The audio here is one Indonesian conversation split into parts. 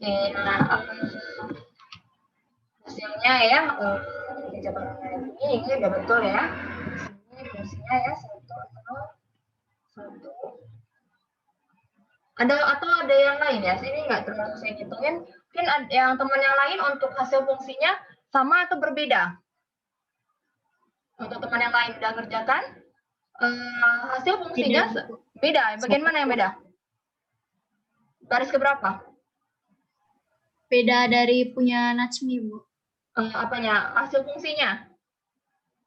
Oke, nah hasilnya ya ini udah betul ya. Ini fungsinya ya 1, 0, 1. Ada yang lain ya? Ini nggak termasuk saya hitungin. Mungkin yang teman yang lain untuk hasil fungsinya sama atau berbeda? Untuk teman yang lain udah kerjakan, hasil fungsinya beda. Bagian mana yang beda? Baris keberapa? Beda dari punya Najmi, Bu. Apanya? Hasil fungsinya?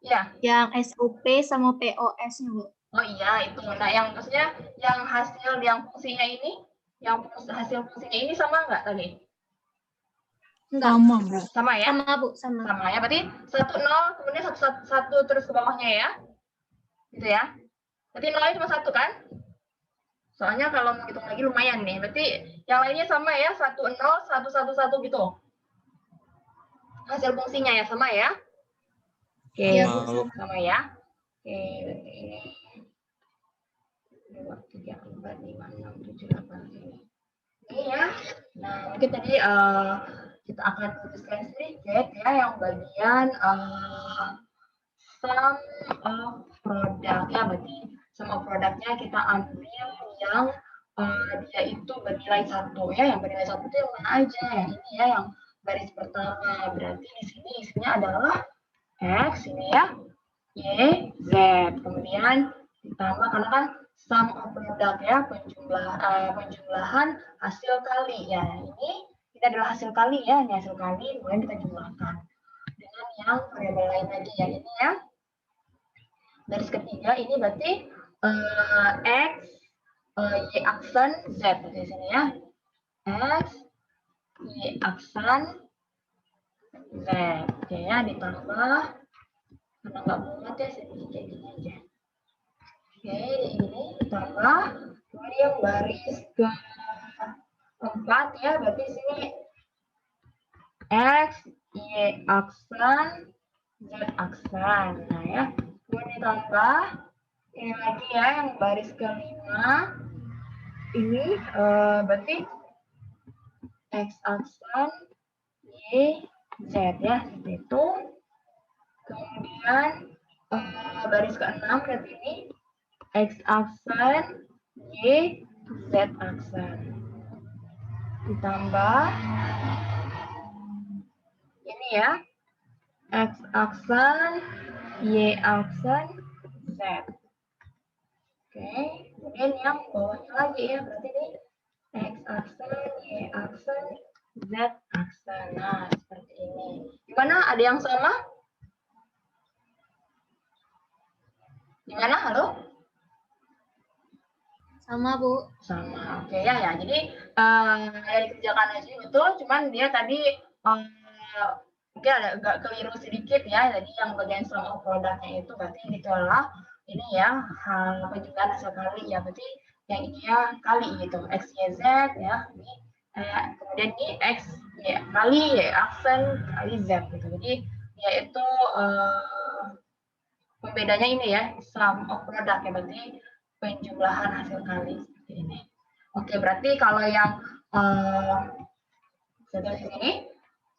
Ya. Yang SOP sama POS-nya, Bu. Oh iya, itu. Nah, yang maksudnya yang hasil yang fungsinya ini, yang hasil fungsinya ini sama nggak tadi? Enggak. Sama, Bu. Sama ya? Sama, Bu. Sama ya. Berarti 1, 0, kemudian 1, terus ke bawahnya ya? Gitu ya? Berarti 0 cuma 1 kan? Soalnya kalau mau hitung lagi lumayan nih. Berarti yang lainnya sama ya? 1, 0, 1, 1, 1 gitu. Hasil fungsinya ya sama ya? Oke, sama ya. Oke, berarti ini 2, 3, 4, 5, 6, 7, 8 ini ya. Nah, mungkin tadi kita akan tuliskan sedikit ya yang bagian sum of product ya. Berarti sum of produknya kita ambil yang dia itu bernilai 1 ya. Yang bernilai 1 itu yang mana aja? Yang ini ya, yang baris pertama. Berarti di sini isinya adalah X ini ya, Y, Z. Kemudian ditambah karena kan sum of product ya, penjumlahan hasil kali ya. Ini adalah hasil kali ya, ini hasil kali, kemudian kita jumlahkan dengan yang variabel lain tadi ya, ini ya. Baris ketiga ini berarti X, Y aksen, Z di sini ya. X, Y aksen, Z. Oke ya, ditambah karena nggak muat ya, sedikit kayak gini aja. Oke, ini ditambah kemudian baris keempat ya, berarti sini X, Y aksen, Z aksen. Nah ya, kemudian ditambah ini lagi ya yang baris kelima ini berarti X aksen, Y, Z ya, seperti itu. Kemudian baris keenam berarti ini X aksen, Y, Z aksen. Ditambah ini ya, X aksen, Y aksen, Z. Oke, kemudian yang bawahnya lagi ya, berarti ini X aksen, Y aksen, Z aksen. Nah, seperti ini. Gimana? Ada yang sama? Gimana? Halo? Sama, Bu. Sama. Oke ya ya. Jadi ya dikerjakan aja betul, cuman dia tadi mungkin ada agak keliru sedikit ya. Jadi yang bagian sum of produknya itu berarti ditolak ini ya, penjumlahan hasil kali ya. Berarti yang ini ya kali gitu, X, Y, Z ya. Ini kemudian ini X, Y kali Y aksen kali Z gitu. Jadi ya itu pembedanya ini ya, sum of product ya, berarti penjumlahan hasil kali seperti ini. Oke, berarti kalau yang ini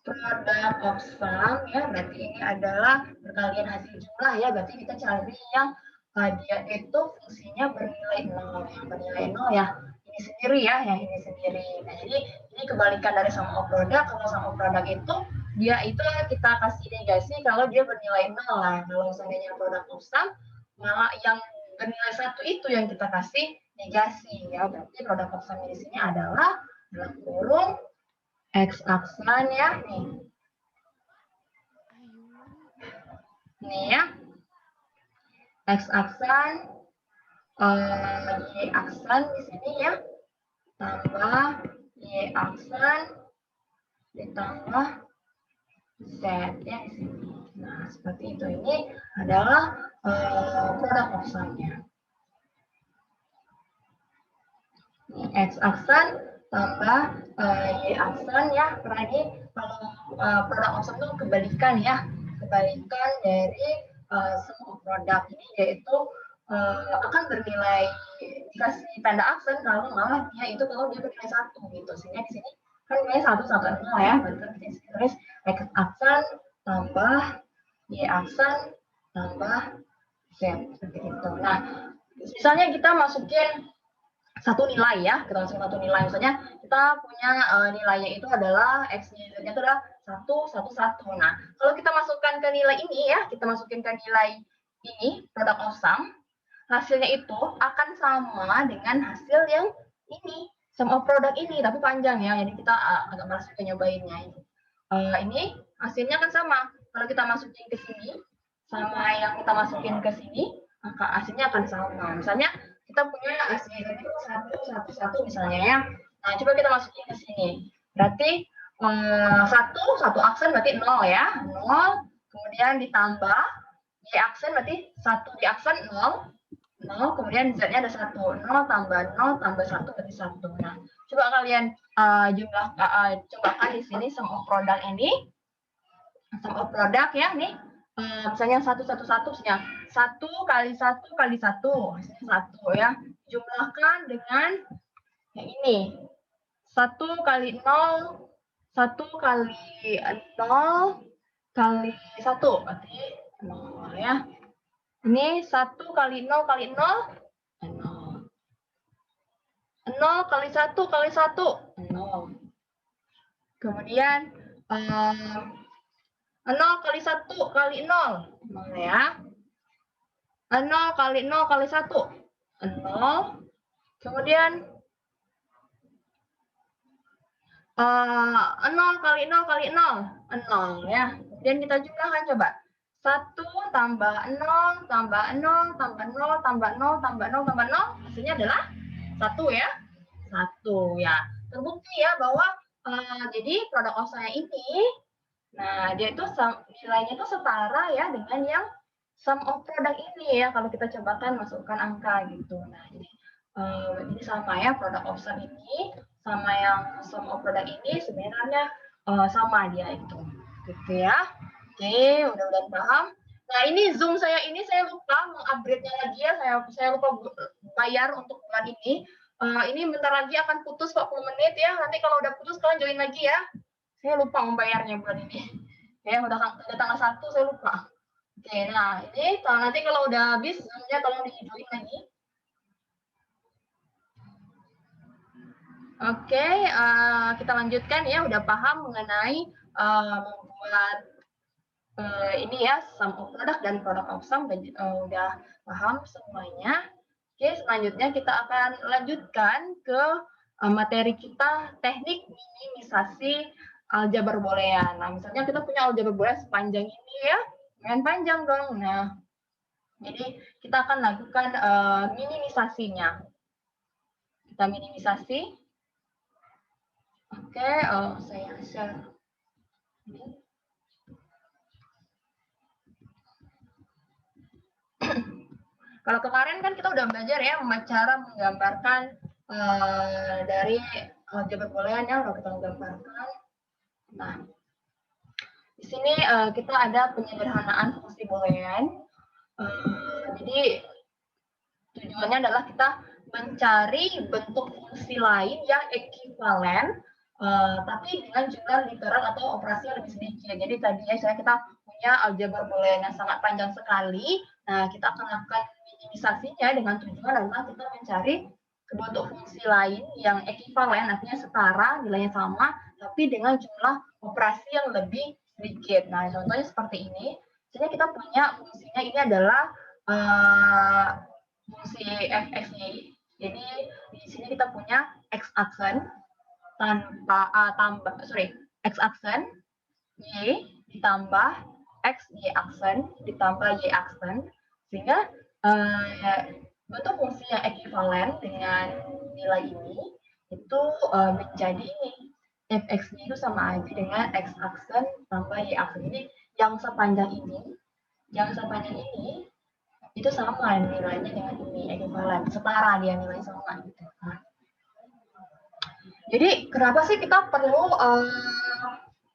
product of sum ya, berarti ini adalah perkalian hasil jumlah ya, berarti kita cari yang dia itu fungsinya bernilai 0, yang bernilai 0 ya, ini sendiri ya, yang ini sendiri. Nah, jadi ini kebalikan dari sum of product. Kalau sum of product itu dia itu kita kasih negasi kalau dia bernilai 0 lah. Kalau seandainya product of sum, malah yang bernilai 1 itu yang kita kasih negasi ya. Berarti product of sum di sini adalah dalam kurung X aksen ya nih. Ini ya. X aksen, Y aksen di sini ya. Tambah Y aksen ditambah Z ya di sini. Nah, seperti itu. Ini adalah product of sum-nya. X aksen tambah Y aksen ya. Karena ini kalau product of sum itu kebalikan ya. Kebalikan dari semua produk ini, yaitu akan bernilai dikasih tanda aksen kalau malah dia itu kalau dia bernilai 1 gitu. Sehingga di sini Kan ini 1, 1, 0 ya, berarti bisa ditulis X aksen tambah Y aksen tambah Z, seperti itu. Nah, misalnya kita masukin satu nilai ya, kita masukin satu nilai. Misalnya kita punya nilainya itu adalah X-nya itu adalah 1, 1, 1. Nah, kalau kita masukkan ke nilai ini ya, kita masukin ke nilai ini, produk of sum, hasilnya itu akan sama dengan hasil yang ini, sum of product ini, tapi panjang ya, jadi kita agak malas juga nyobainnya. Ini hasilnya kan sama. Kalau kita masukin ke sini, sama yang kita masukin ke sini, maka hasilnya akan sama. Misalnya kita punya hasilnya itu 1, 1, 1 misalnya ya. Nah, coba kita masukin ke sini. Berarti 1 aksen berarti 0 ya. 0, kemudian ditambah Y aksen berarti 1 di aksen 0, 0, kemudian Z-nya ada 1. 0 tambah 0 tambah 1 berarti 1. Nah, coba kalian cobakan di sini sum of product ini. Sum of product ya, nih. Misalnya 1, 1, 1, misalnya 1 kali 1 kali 1, hasilnya 1 ya. Jumlahkan dengan yang ini. 1 kali 0, 1 kali 0 kali 1, berarti 0 ya. Ini 1 kali 0 kali 0, 0. 0 kali 1 kali 1, 0. Kemudian 0 kali 1 kali 0, 0 ya. 0 kali 0 kali 1, 0. Kemudian 0 kali 0 kali 0, 0 ya. Kemudian kita jumlahkan coba. 1 tambah 0 tambah 0 tambah 0 tambah 0 tambah 0 tambah 0, hasilnya adalah 1 ya. 1 ya. Terbukti ya bahwa jadi produk of sum ini, nah dia itu nilainya itu setara ya dengan yang sum of product ini ya, kalau kita cobakan masukkan angka gitu. Nah, jadi ini sama ya, product of sum ini sama yang sum of product ini sebenarnya sama dia itu. Gitu ya. Oke, mudah-mudahan paham. Nah, ini Zoom saya ini saya lupa mengupgrade-nya lagi ya. Saya lupa bayar untuk bulan ini. Ini bentar lagi akan putus 40 menit ya. Nanti kalau udah putus kalian join lagi ya. Saya lupa membayarnya bulan ini. Ya, udah tanggal 1 saya lupa. Oke, nah ini nanti kalau udah habis Zoom-nya tolong di-join lagi. Oke, kita lanjutkan ya. Udah paham mengenai membuat ini ya, sum of product dan product of sum, dan udah paham semuanya. Oke, selanjutnya kita akan lanjutkan ke materi kita, teknik minimisasi aljabar boolean. Nah, misalnya kita punya aljabar boolean sepanjang ini ya, lumayan panjang dong. Nah, jadi kita akan lakukan minimisasinya. Kita minimisasi. Oke, saya share. Kalau kemarin kan kita udah belajar ya cara menggambarkan dari aljabar boolean yang udah kita gambarkan. Nah, di sini kita ada penyederhanaan fungsi boolean. Jadi tujuannya adalah kita mencari bentuk fungsi lain yang ekivalen, tapi dengan jumlah literal atau operasi yang lebih sedikit. Jadi tadinya saya kita punya aljabar boolean yang sangat panjang sekali. Nah, kita akan lakukan minimisasinya dengan tujuan adalah kita mencari bentuk fungsi lain yang ekivalen, artinya setara, nilainya sama, tapi dengan jumlah operasi yang lebih sedikit. Nah, contohnya seperti ini. Misalnya kita punya fungsinya ini adalah fungsi fx-nya. Jadi di sini kita punya x aksen tanpa x aksen y ditambah x y aksen ditambah y aksen, sehingga bentuk fungsi yang ekivalen dengan nilai ini itu menjadi ini fx-nya itu sama aja dengan x aksen tambah y aksen. Jadi yang sepanjang ini itu sama nilainya dengan ini, ekivalen, setara dia nilai sama gitu. Nah, jadi kenapa sih kita perlu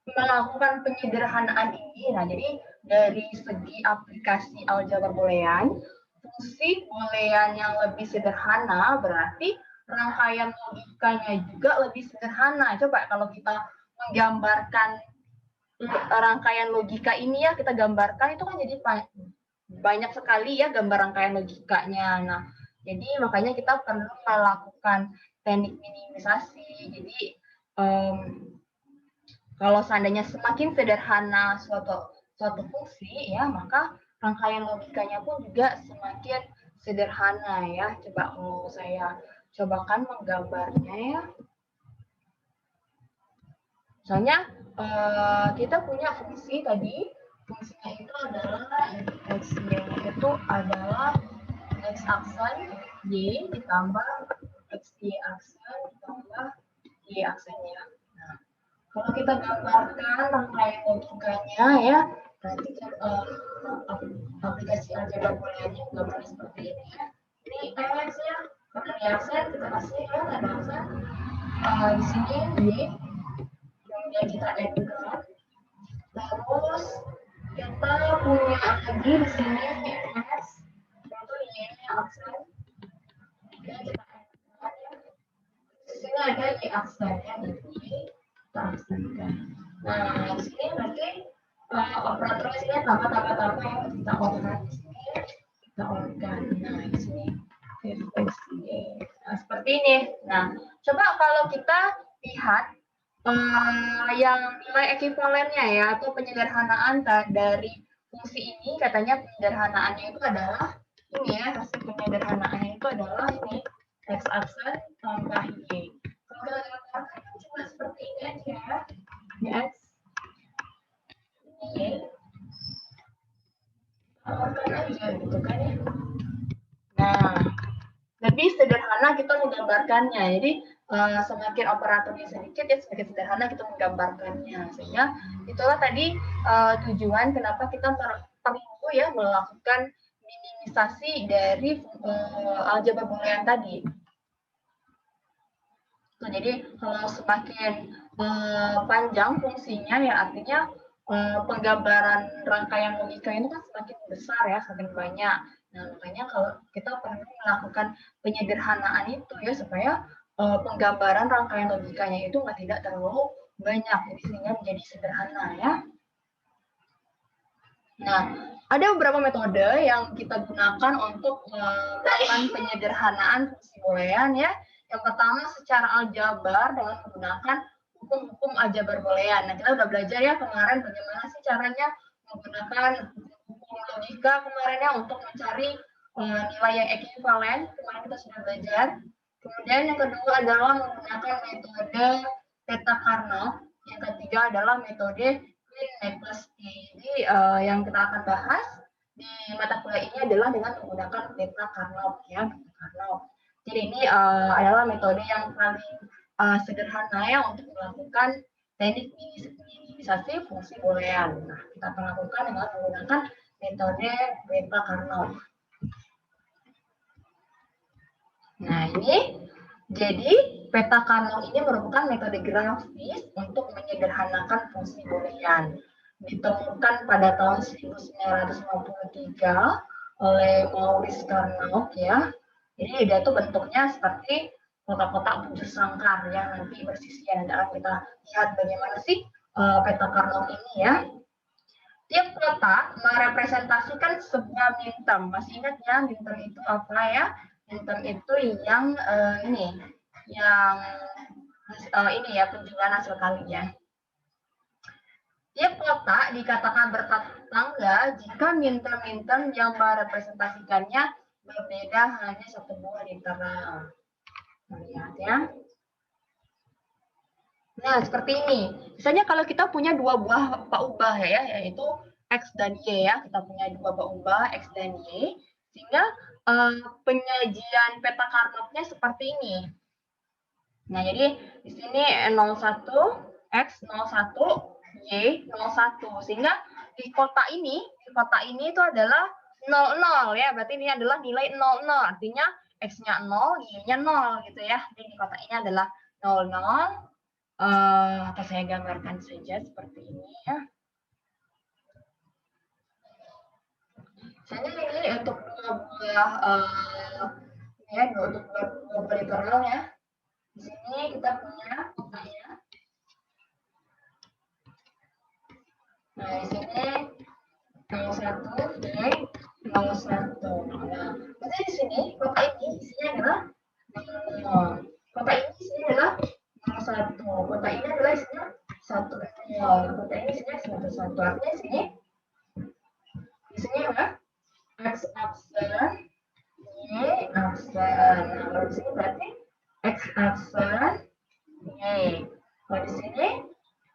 melakukan penyederhanaan ini? Nah, jadi dari segi aplikasi aljabar boolean, fungsi boolean yang lebih sederhana berarti rangkaian logikanya juga lebih sederhana. Coba kalau kita menggambarkan rangkaian logika ini ya, kita gambarkan itu kan jadi banyak sekali ya gambar rangkaian logikanya. Nah, jadi makanya kita perlu melakukan teknik minimisasi. Jadi kalau seandainya semakin sederhana suatu fungsi ya, maka rangkaian logikanya pun juga semakin sederhana ya. Coba kalau saya cobakan menggambarnya ya. Misalnya kita punya fungsi tadi, fungsinya itu adalah x-nya itu adalah x aksen y ditambah x y aksen ditambah y aksennya. Nah, kalau kita gambarkan rangkaian logikanya ya, nanti aplikasi aljabar booleannya gambarnya seperti ini ya. Ini x ya, karena di aksen kita kasih ya ada aksen. Di sini y, kemudian kita add-kan. Terus kita punya lagi di sini x, itu y-nya aksen. Kemudian kita add-kan ya. Di sini ada y aksennya, jadi kita aksenkan. Nah, di sini berarti operator sini tambah ya, kita orkan di sini, kita orkan. Nah, di sini nah, seperti ini. Nah, coba kalau kita lihat yang nilai ekuivalennya ya, atau penyederhanaan dari fungsi ini, katanya penyederhanaannya itu adalah ini ya, hasil penyederhanaannya itu adalah ini x aksen tambah y. Kalau kita gambarkan cuma seperti ini aja ya, x y, orkan aja gitu kan ya. Nah, lebih sederhana kita menggambarkannya. Jadi semakin operatornya sedikit ya semakin sederhana kita menggambarkannya. Sehingga itulah tadi tujuan kenapa kita perlu ya melakukan minimisasi dari aljabar boolean tadi. Nah, jadi kalau semakin panjang fungsinya ya artinya penggambaran rangkaian logika itu kan semakin besar ya, semakin banyak. Nah, makanya kalau kita perlu melakukan penyederhanaan itu ya supaya penggambaran rangkaian logikanya itu tidak terlalu banyak, jadi sehingga menjadi sederhana ya. Nah, ada beberapa metode yang kita gunakan untuk melakukan penyederhanaan fungsi boolean ya. Yang pertama secara aljabar dengan menggunakan hukum-hukum aljabar boolean. Nah, kita udah belajar ya kemarin bagaimana sih caranya menggunakan hukum logika kemarinnya untuk mencari nilai yang ekuivalen. Kemarin kita sudah belajar. Kemudian yang kedua adalah menggunakan metode Peter-Carnot. Yang ketiga adalah metode Queen-Netlesky. Jadi yang kita akan bahas di mata kuliah ini adalah dengan menggunakan Peter-Carnot ya, Peter-Carnot. Jadi ini adalah metode yang paling sederhana ya untuk melakukan teknik minimisasi fungsi boolean. Nah, kita akan lakukan dengan menggunakan metode Peter-Carnot. Nah, ini jadi Peter-Carnot ini merupakan metode grafis untuk menyederhanakan fungsi boolean. Ditemukan pada tahun 1953 oleh Maurice Carnot ya. Jadi dia itu bentuknya seperti kotak-kotak bujur sangkar yang nanti bersisian. Dan kita lihat bagaimana sih Peter-Carnot ini ya. Tiap kotak merepresentasikan sebuah minterm. Masih ingat ya minterm itu apa ya? Minterm itu yang ini, yang ini ya penjualan hasil kalinya. Tiap kotak dikatakan bertetangga jika minterm-minterm yang merepresentasikannya berbeda hanya satu buah literal. Lihat ya. Nah, seperti ini. Misalnya kalau kita punya dua buah paubah ya, yaitu X dan Y ya. Kita punya dua paubah X dan Y. Sehingga penyajian Peter-Carnotnya seperti ini. Nah, jadi di sini 01, X 01, Y 01. Sehingga di kotak ini itu adalah 00 ya. Berarti ini adalah nilai 00. Artinya X-nya 0, Y-nya 0 gitu ya. Jadi di kotak ini adalah 00. Atau saya gambarkan saja seperti ini ya. Misalnya ini untuk dua buah ya untuk dua literalnya. Di sini kita punya kotaknya. Nah, di sini 01 D 01. Nah, berarti di sini kotak ini isinya adalah 0. Kotak ini isinya adalah 01. Kotak ini adalah isinya 1. Kotak ini isinya 1. Artinya di sini apa? X absen, Y absen. Nah, kalau di sini berarti X absen, Y. Kalau di sini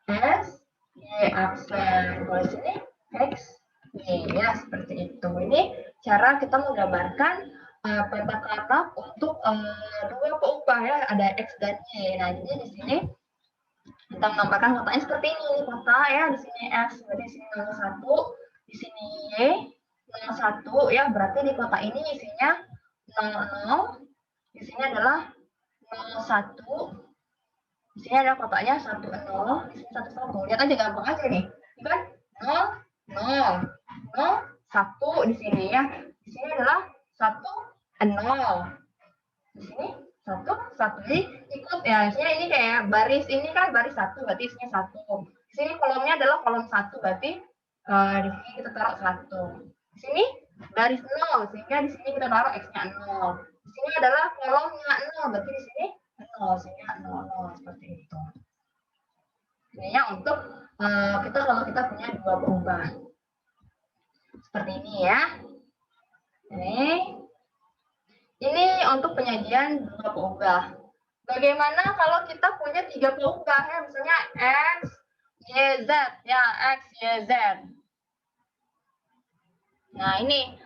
S, Y absen. Kalau di sini X, Y. Ya, seperti itu. Ini cara kita menggambarkan peta katak untuk dua peubah ya, ada X dan Y. Nah, jadi di sini kita menambahkan kotaknya seperti ini. Kotak ya, di sini X, berarti di sini 01, di sini Y 01 ya, berarti di kotak ini isinya 00, di sini adalah 01, di sini ada kotaknya 10, di sini 11. Lihat aja gampang aja nih. Ini kan 0, 1 di sini ya. Di sini adalah 1, 0. Di sini 1. Jadi ikut ya. Misalnya ini kayak baris ini kan baris 1, berarti isinya 1. Di sini kolomnya adalah kolom 1, berarti di sini kita taruh 1. Di sini baris 0, sehingga di sini kita taruh X-nya 0. Di sini adalah kolomnya 0, berarti di sini 0, sehingga 0, seperti itu. Ini ya untuk kita kalau kita punya dua peubah. Seperti ini ya. Ini untuk penyajian dua peubah. Bagaimana kalau kita punya tiga peubah ya, misalnya X, Y, Z ya, X, Y, Z. Nah, ini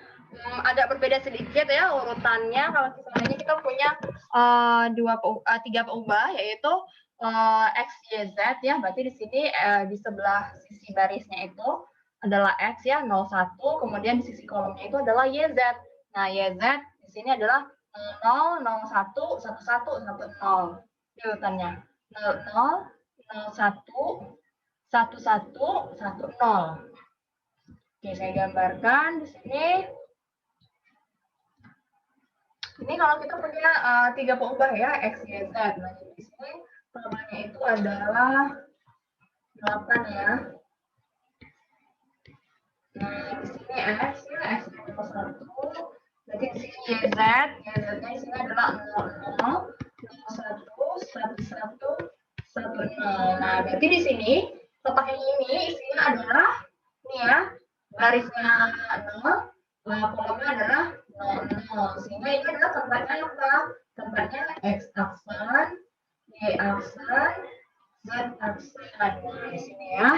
agak berbeda sedikit ya urutannya. Kalau misalnya kita punya tiga peubah, yaitu X, Y, Z ya. Berarti di sini di sebelah sisi barisnya itu adalah X ya, 01. Kemudian di sisi kolomnya itu adalah Y, Z. Nah, Y, Z di sini adalah 00, 01, 11, 10. Ini urutannya. 00, 01, 11, 10. Oke, saya gambarkan di sini. Ini kalau kita punya tiga peubah ya, X, Y, Z. Nah, di sini perubahannya itu adalah 8 ya. Nah, di sini X ya, X = 1. Berarti di sini Y, Z. Y, Z-nya di sini adalah 00, 01, 11, 10. Nah, berarti di sini kotak ini isinya adalah ini ya, garisnya 0, kolomnya adalah 00. Sehingga ini adalah tempatnya apa? Tempatnya X aksen, Y aksen, Z aksen. Nah, di sini ya.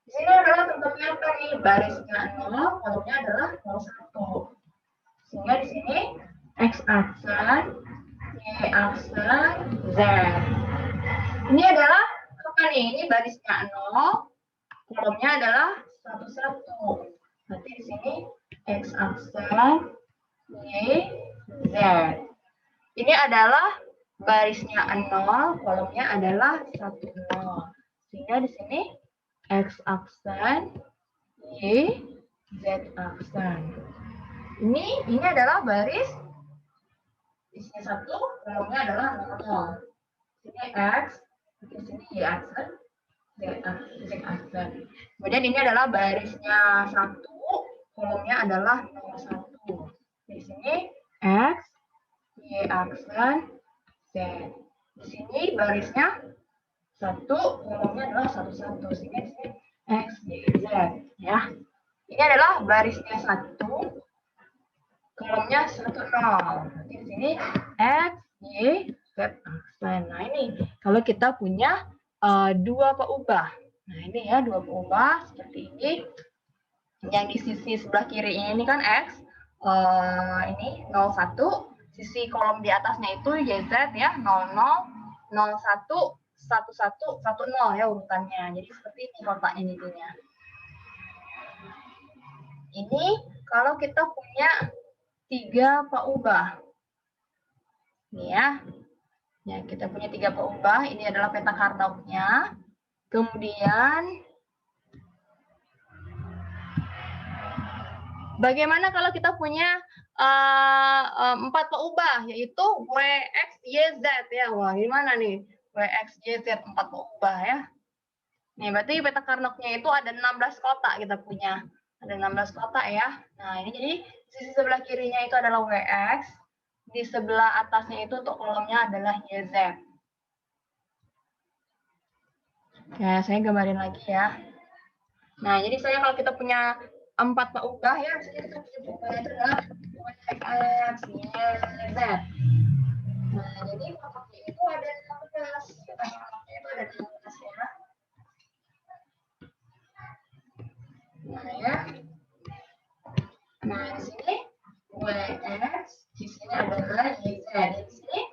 Di sini adalah tempatnya apa nih? Barisnya 0, kolomnya adalah 01. Sehingga di sini X aksen, Y aksen, Z. Ini adalah apa nih? Ini barisnya 0, kolomnya adalah 11. Berarti di sini X aksen, Y, Z. Ini adalah barisnya 0, kolomnya adalah 10. Sehingga di sini X aksen, Y, Z aksen. Ini adalah baris isinya 1, kolomnya adalah 0. Sini X, di sini Y aksen, Z aksen. Kemudian ini adalah barisnya 1, kolomnya adalah 01. Di sini X, Y aksen, Z. Di sini barisnya 1, kolomnya adalah 11. Sehingga di sini X, Y, Z. Ya. Ini adalah barisnya 1, kolomnya 10. Berarti di sini X, Y, Z aksen. Nah, ini kalau kita punya dua peubah. Nah, ini ya dua peubah seperti ini. Yang di sisi sebelah kiri ini kan X, ini 01. Sisi kolom di atasnya itu YZ ya, 00, 01, 11, 10 ya urutannya. Jadi seperti ini kotaknya intinya. Ini kalau kita punya tiga peubah. Ini ya. Ya, kita punya tiga peubah. Ini adalah peta kardoknya. Kemudian Bagaimana kalau kita punya 4 peubah, yaitu W, X, Y, Z ya. Wah, gimana nih? W, X, Y, Z 4 peubah ya. Nih, berarti peta Carnot-nya itu ada 16 kotak kita punya. Ada 16 kotak ya. Nah, ini jadi sisi sebelah kirinya itu adalah WX, di sebelah atasnya itu untuk kolomnya adalah YZ. Ya, saya gambarin lagi ya. Nah, jadi saya kalau kita punya 4 peubah ya, misalnya kita punya peubahnya itu adalah WX, YZ. Nah, jadi kotaknya itu ada 16. Kotaknya itu ada 16 ya. Nah, ya. Nah, di sini WX, di sini adalah YZ. Di sini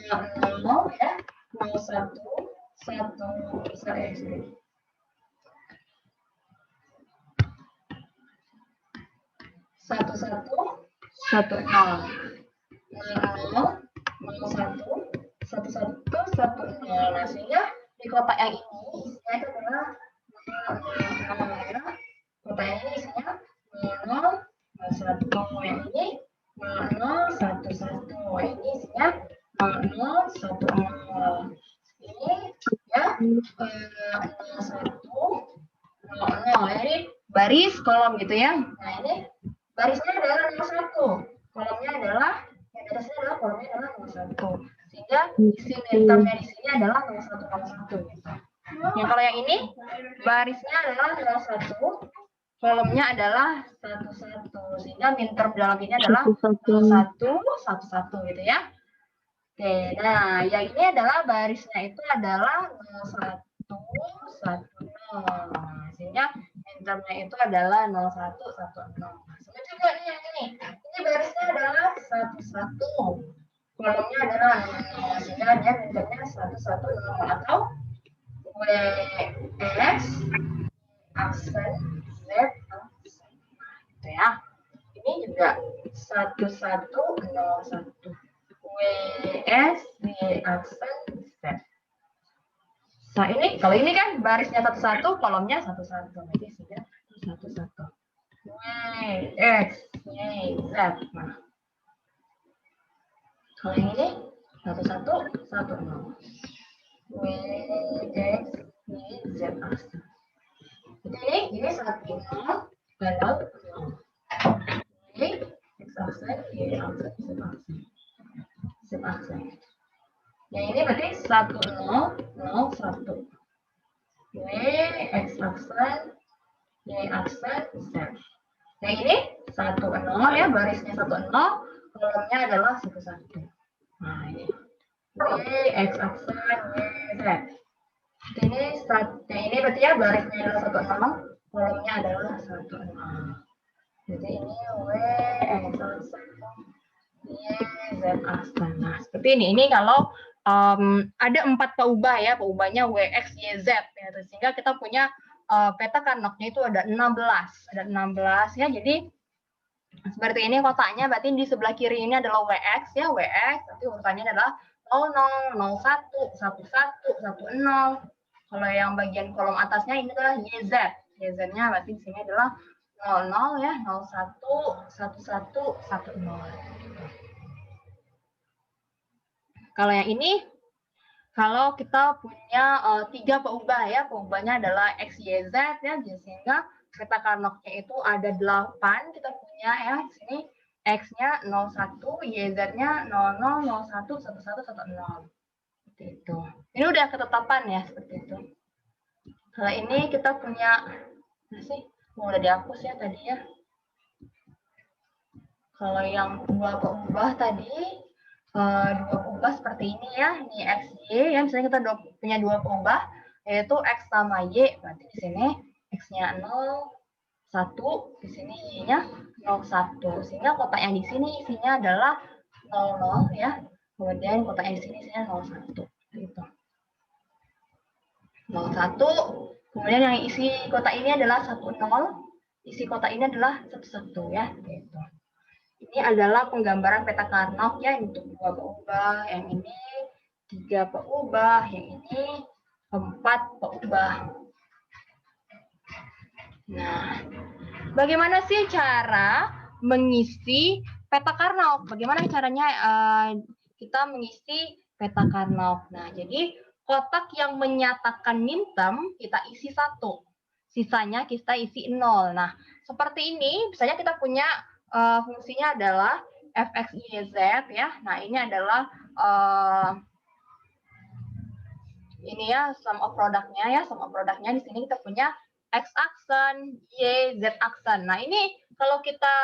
0 ya, 01, 1, sorry. 11, 10, 00, 01, 11, 10. Nah, sehingga di kotak yang ini isinya itu adalah 0, ya. Kotak yang ini isinya 0, 1. Yang ini 00, 11. Ini isinya 00, 10. Ini ya 01, 00. Jadi baris kolom gitu ya. Nah, ini barisnya adalah 01. Kolomnya adalah yang di atasnya adalah kolomnya adalah 01. Sehingga isi minternya di sini adalah 0101 gitu. Yang kalau yang ini barisnya adalah 01, kolomnya adalah 11. Sehingga minter dalam ini adalah 0111 gitu ya. Oke, nah yang ini adalah barisnya itu adalah 0110. Sehingga minternya itu adalah 0110. Sama juga nih yang ini. Ini barisnya adalah 11. Kolomnya adalah 00. Sehingga dia minternya 110 atau WX aksen Z aksen. Gitu ya. Ini juga 1101. WS di aksen Z. Nah, ini kalau ini kan barisnya 11, kolomnya 11. Jadi sudah 11. WX Y Z. Nah, kalau yang ini 1110. WX Y Z aksen. Jadi ini 1 dan 0. Ini X aksen, Y aksen, Z aksen. Z aksen. Yang ini berarti 1001. W X aksen, Y aksen, Z. Yang ini 10 ya, barisnya 10, kolomnya adalah 11. Nah, ini W X aksen, Y Z. Ini berarti ya barisnya adalah 10, kolomnya adalah 10. Jadi ini W X aksen, Y Z aksen. Nah, seperti ini. Ini kalau ada 4 peubah ya, peubahnya WX, YZ ya, sehingga kita punya peta Carnot-nya itu ada 16 ya. Jadi seperti ini kotaknya, berarti di sebelah kiri ini adalah WX ya, WX, berarti urutannya adalah 00, 01, 11, 10. Kalau yang bagian kolom atasnya ini adalah YZ. YZ-nya berarti di sini adalah 00 ya, 01, 11, 10. Kalau yang ini, kalau kita punya 3 peubah ya, peubahnya adalah X, Y, Z ya, sehingga peta Carnot-nya itu ada 8 kita punya ya. Di sini X-nya 01, Y-Z-nya 00, 01, 11, 10. Seperti itu. Ini udah ketetapan ya, seperti itu. Kalau ini kita punya, udah dihapus ya tadi ya. Kalau yang 2 peubah tadi, 2 peubah seperti ini ya, ini X, Y ya, misalnya kita punya 2 peubah, yaitu X sama Y, berarti di sini X-nya 0, 1, di sini Y-nya 01, sehingga kotak yang di sini isinya adalah 00 ya, kemudian kotak yang di sini isinya 01, gitu. 01, kemudian yang isi kotak ini adalah 10, isi kotak ini adalah 11 ya, gitu. Ini adalah penggambaran peta Carnot ya, untuk 2 peubah, yang ini 3 peubah, yang ini 4 peubah. Nah, bagaimana sih cara mengisi peta Karnaug? Bagaimana caranya kita mengisi peta Karnaug? Nah, jadi kotak yang menyatakan minterm kita isi 1. Sisanya kita isi 0. Nah, seperti ini, misalnya kita punya fungsinya adalah fx, y, z ya. Nah, ini adalah ini ya sum of produknya ya, sum of produknya di sini kita punya x aksen, y, z aksen. Nah, ini kalau kita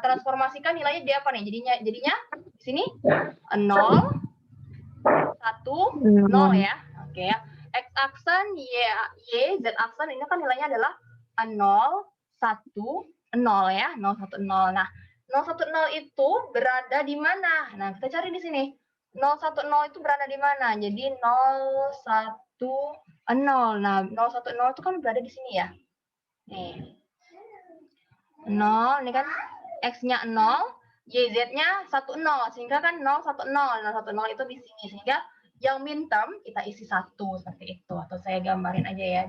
transformasikan nilainya dia apa nih? Jadinya di sini 0 1 0 ya. Oke ya. X aksen, y, z aksen ini kan nilainya adalah 0 1 0 ya, 0 1 0. Nah, 0 1 0 itu berada di mana? Nah, kita cari di sini. 0 1 0 itu berada di mana? Jadi 0 1 0. Nah, 0 1 0 itu kan berada di sini ya. Nih. 0 ini kan x-nya 0, y-z-nya 1 0. Sehingga kan 0 1 0. 0 1 0 itu di sini. Sehingga yang minterm kita isi 1 seperti itu. Atau saya gambarin aja ya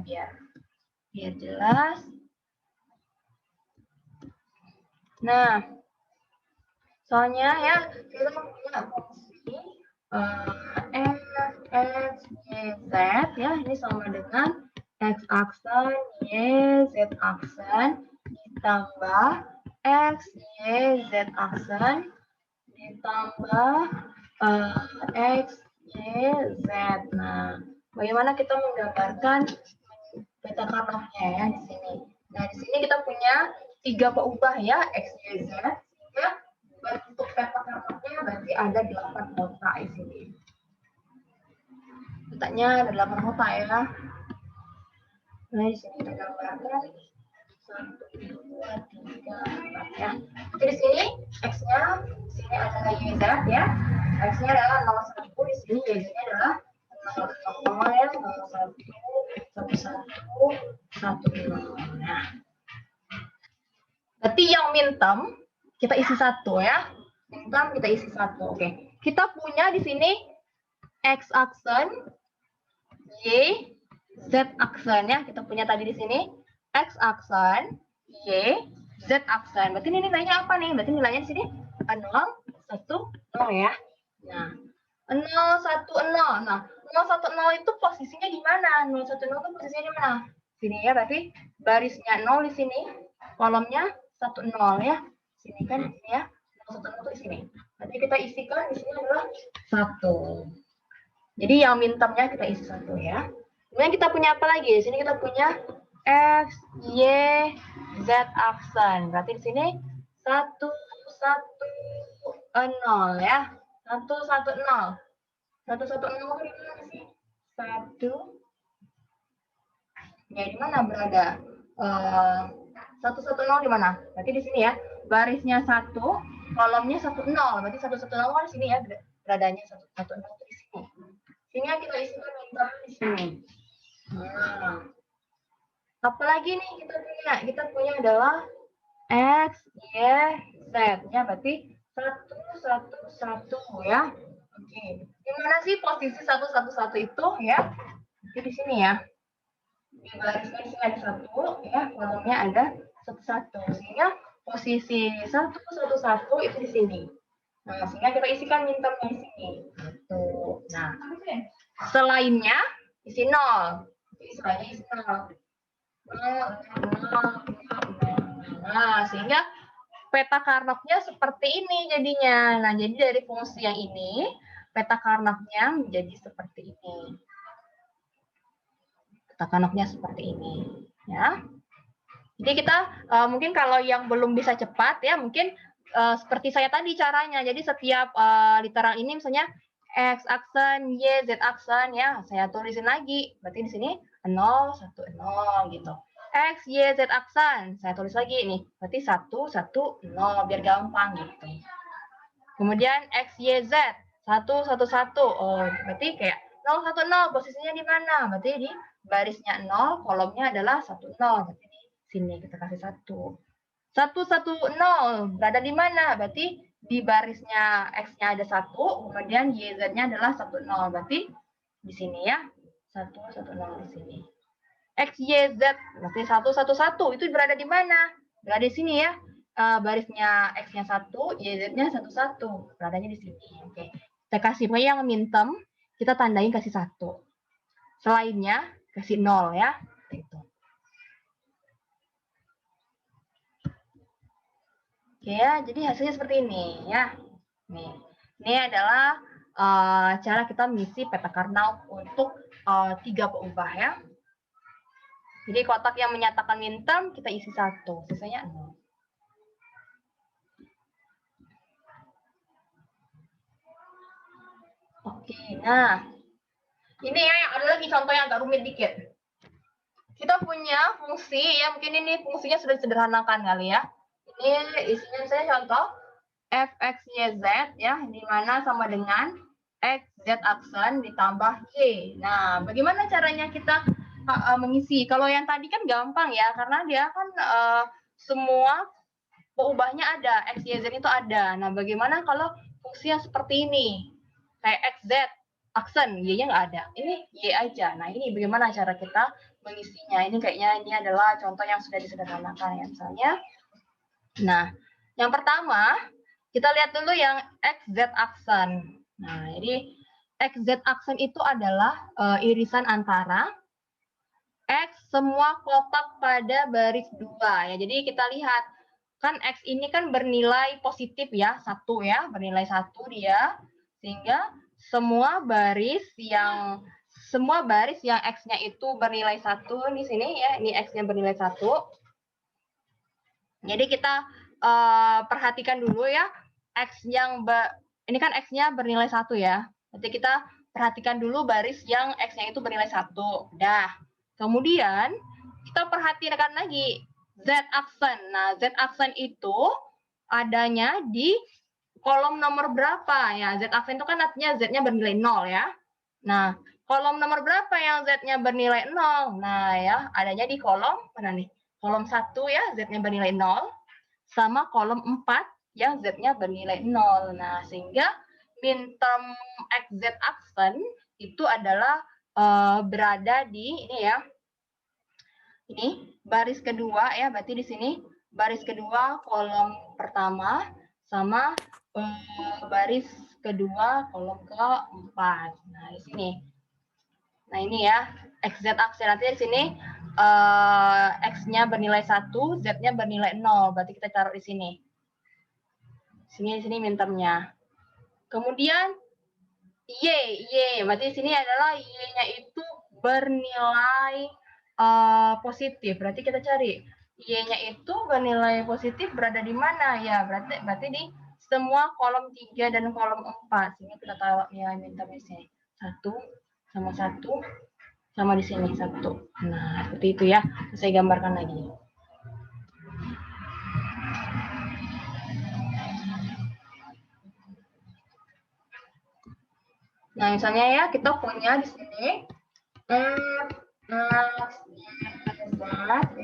biar jelas. Nah, soalnya ya kita punya fungsi x, y, z ya, ini sama dengan x aksen, y, z aksen ditambah x, y, z aksen ditambah x, y, z. Nah, bagaimana kita menggambarkan peta Karnaugnya ya di sini. Nah, di sini kita punya 3 peubah ya, x, y, z. Sehingga bentuk peta Karnaugnya berarti ada 8 kotak di sini. Kotaknya ada 8 kotak ya. Nah, di sini kita gambarkan 1, 2, 3, 4 ya. Jadi di sini x-nya, di sini adalah y, z ya. X-nya adalah 0, 1, di sini y-nya adalah 0, ya, 0, 1, 1, 1, 0. Nah, berarti yang minterm kita isi 1 ya. Minterm kita isi 1. Oke. Kita punya di sini x aksen, y, z aksen ya. Kita punya tadi di sini x aksen, y, z aksen. Berarti ini nilainya apa nih? Berarti nilainya di sini 0, 1, 0 ya. Nah, 0, 1, 0. Nah, 0, 1, 0 itu posisinya di mana? 0, 1, 0 itu posisinya di mana? Sini ya, berarti barisnya 0 di sini, kolomnya 1, 0 ya. Sini kan, di sini ya. 0, 1, 0 itu di sini. Berarti kita isikan di sini adalah 1. Jadi yang mintermnya kita isi 1 ya. Kemudian kita punya apa lagi? Di sini kita punya x, y, z aksen. Berarti di sini 1, 1, 0 ya. 1, 1, 0. 1, 1, 0 di mana sih? 1. Ya, di mana berada? 1, 1, 0 di mana? Berarti di sini ya. Barisnya 1, kolomnya 1, 0. Berarti 1, 1, 0 kan di sini ya. Beradanya 1, 1, 0 itu di sini. Sehingga kita isikan minterm di sini. Nah, apalagi nih kita punya? Kita punya adalah x, y, z. Ya, berarti 1, 1, 1 ya. Oke. Gimana sih posisi 1, 1, 1 itu ya? Jadi di sini ya. Di barisnya di sini ada 1 ya, kolomnya ada 1, 1. Sehingga posisi 1, 1, 1 itu di sini. Nah, sehingga kita isikan mintermnya di sini. Gitu. Nah, selainnya isi 0. Selainnya isi 0. 0, 0, 0. Nah, sehingga peta Karnaugnya seperti ini jadinya. Nah, jadi dari fungsi yang ini, peta Karnaugnya menjadi seperti ini. Peta Karnaugnya seperti ini, ya. Jadi kita mungkin kalau yang belum bisa cepat ya, mungkin seperti saya tadi caranya. Jadi setiap literal ini misalnya x aksen, y, z aksen ya, saya tulisin lagi. Berarti di sini 0, 1, 0 gitu. X, Y, Z aksen. Saya tulis lagi nih. Berarti 1, 1, 0. Biar gampang gitu. Kemudian X, Y, Z. 1, 1, 1. Oh, berarti kayak 0, 1, 0. Posisinya di mana? Berarti di barisnya 0, kolomnya adalah 1, 0. Berarti di sini kita kasih 1. 1, 1, 0. Berada di mana? Berarti di barisnya X-nya ada 1, kemudian Y-Z-nya adalah 1, 0. Berarti di sini ya. 1, 1, 0 di sini. X, Y, Z. Berarti 1, 1, 1. Itu berada di mana? Berada di sini ya. Barisnya X-nya 1, Y-Z-nya 1, 1. Beradanya di sini. Oke. Kita kasih yang mintem, kita tandain kasih 1. Selainnya, kasih 0 ya. Itu. Oke ya, jadi hasilnya seperti ini ya. Nih, ini adalah cara kita mengisi peta Karnaugh untuk 3 peubah ya. Jadi kotak yang menyatakan min term kita isi 1, sisanya 0. Oke, nah ini ya yang ada lagi contoh yang agak rumit dikit. Kita punya fungsi ya, mungkin ini fungsinya sudah disederhanakan kali ya. Ini isinya saya contoh f(x,y,z) ya, di mana sama dengan x, z aksen ditambah y. Nah, bagaimana caranya kita mengisi? Kalau yang tadi kan gampang ya, karena dia kan semua peubahnya ada, x, y, z itu ada. Nah, bagaimana kalau fungsi yang seperti ini? Kayak x, z, aksen, y-nya nggak ada. Ini y aja. Nah, ini bagaimana cara kita mengisinya? Ini kayaknya ini adalah contoh yang sudah disederhanakan ya. Misalnya, nah, yang pertama, kita lihat dulu yang XZ aksen. Nah, jadi XZ aksen itu adalah irisan antara X semua kotak pada baris 2 ya. Jadi kita lihat kan X ini kan bernilai positif ya, 1 ya, bernilai 1 dia. Sehingga semua baris yang X-nya itu bernilai 1 di sini ya, ini X-nya bernilai 1. Jadi kita perhatikan dulu ya, ini kan X-nya bernilai 1 ya. Nanti kita perhatikan dulu baris yang X-nya itu bernilai 1. Dah. Kemudian kita perhatikan lagi Z aksen. Nah, Z aksen itu adanya di kolom nomor berapa ya? Z aksen itu kan artinya Z-nya bernilai 0 ya. Nah, kolom nomor berapa yang Z-nya bernilai 0? Nah, ya, adanya di kolom mana nih? Kolom 1 ya, Z-nya bernilai 0. Sama kolom 4 yang Z-nya bernilai 0. Nah, sehingga min term XZ aksen itu adalah berada di ini ya. Ini baris kedua ya, berarti di sini baris kedua kolom pertama sama baris kedua kolom keempat. Nah, di sini. Nah, ini ya, XZ aksen nanti di sini X-nya bernilai 1, Z-nya bernilai 0. Berarti kita taruh di sini. Di sini min termnya. Kemudian Y. Berarti di sini adalah Y-nya itu bernilai positif. Berarti kita cari Y-nya itu bernilai positif berada di mana ya? Berarti di semua kolom 3 dan kolom 4. Sini kita taruh ya min termnya di sini. 1 sama 1 sama di sini 1. Nah, seperti itu ya. Saya gambarkan lagi. Nah, misalnya ya, kita punya di sini F, X, Y, Z,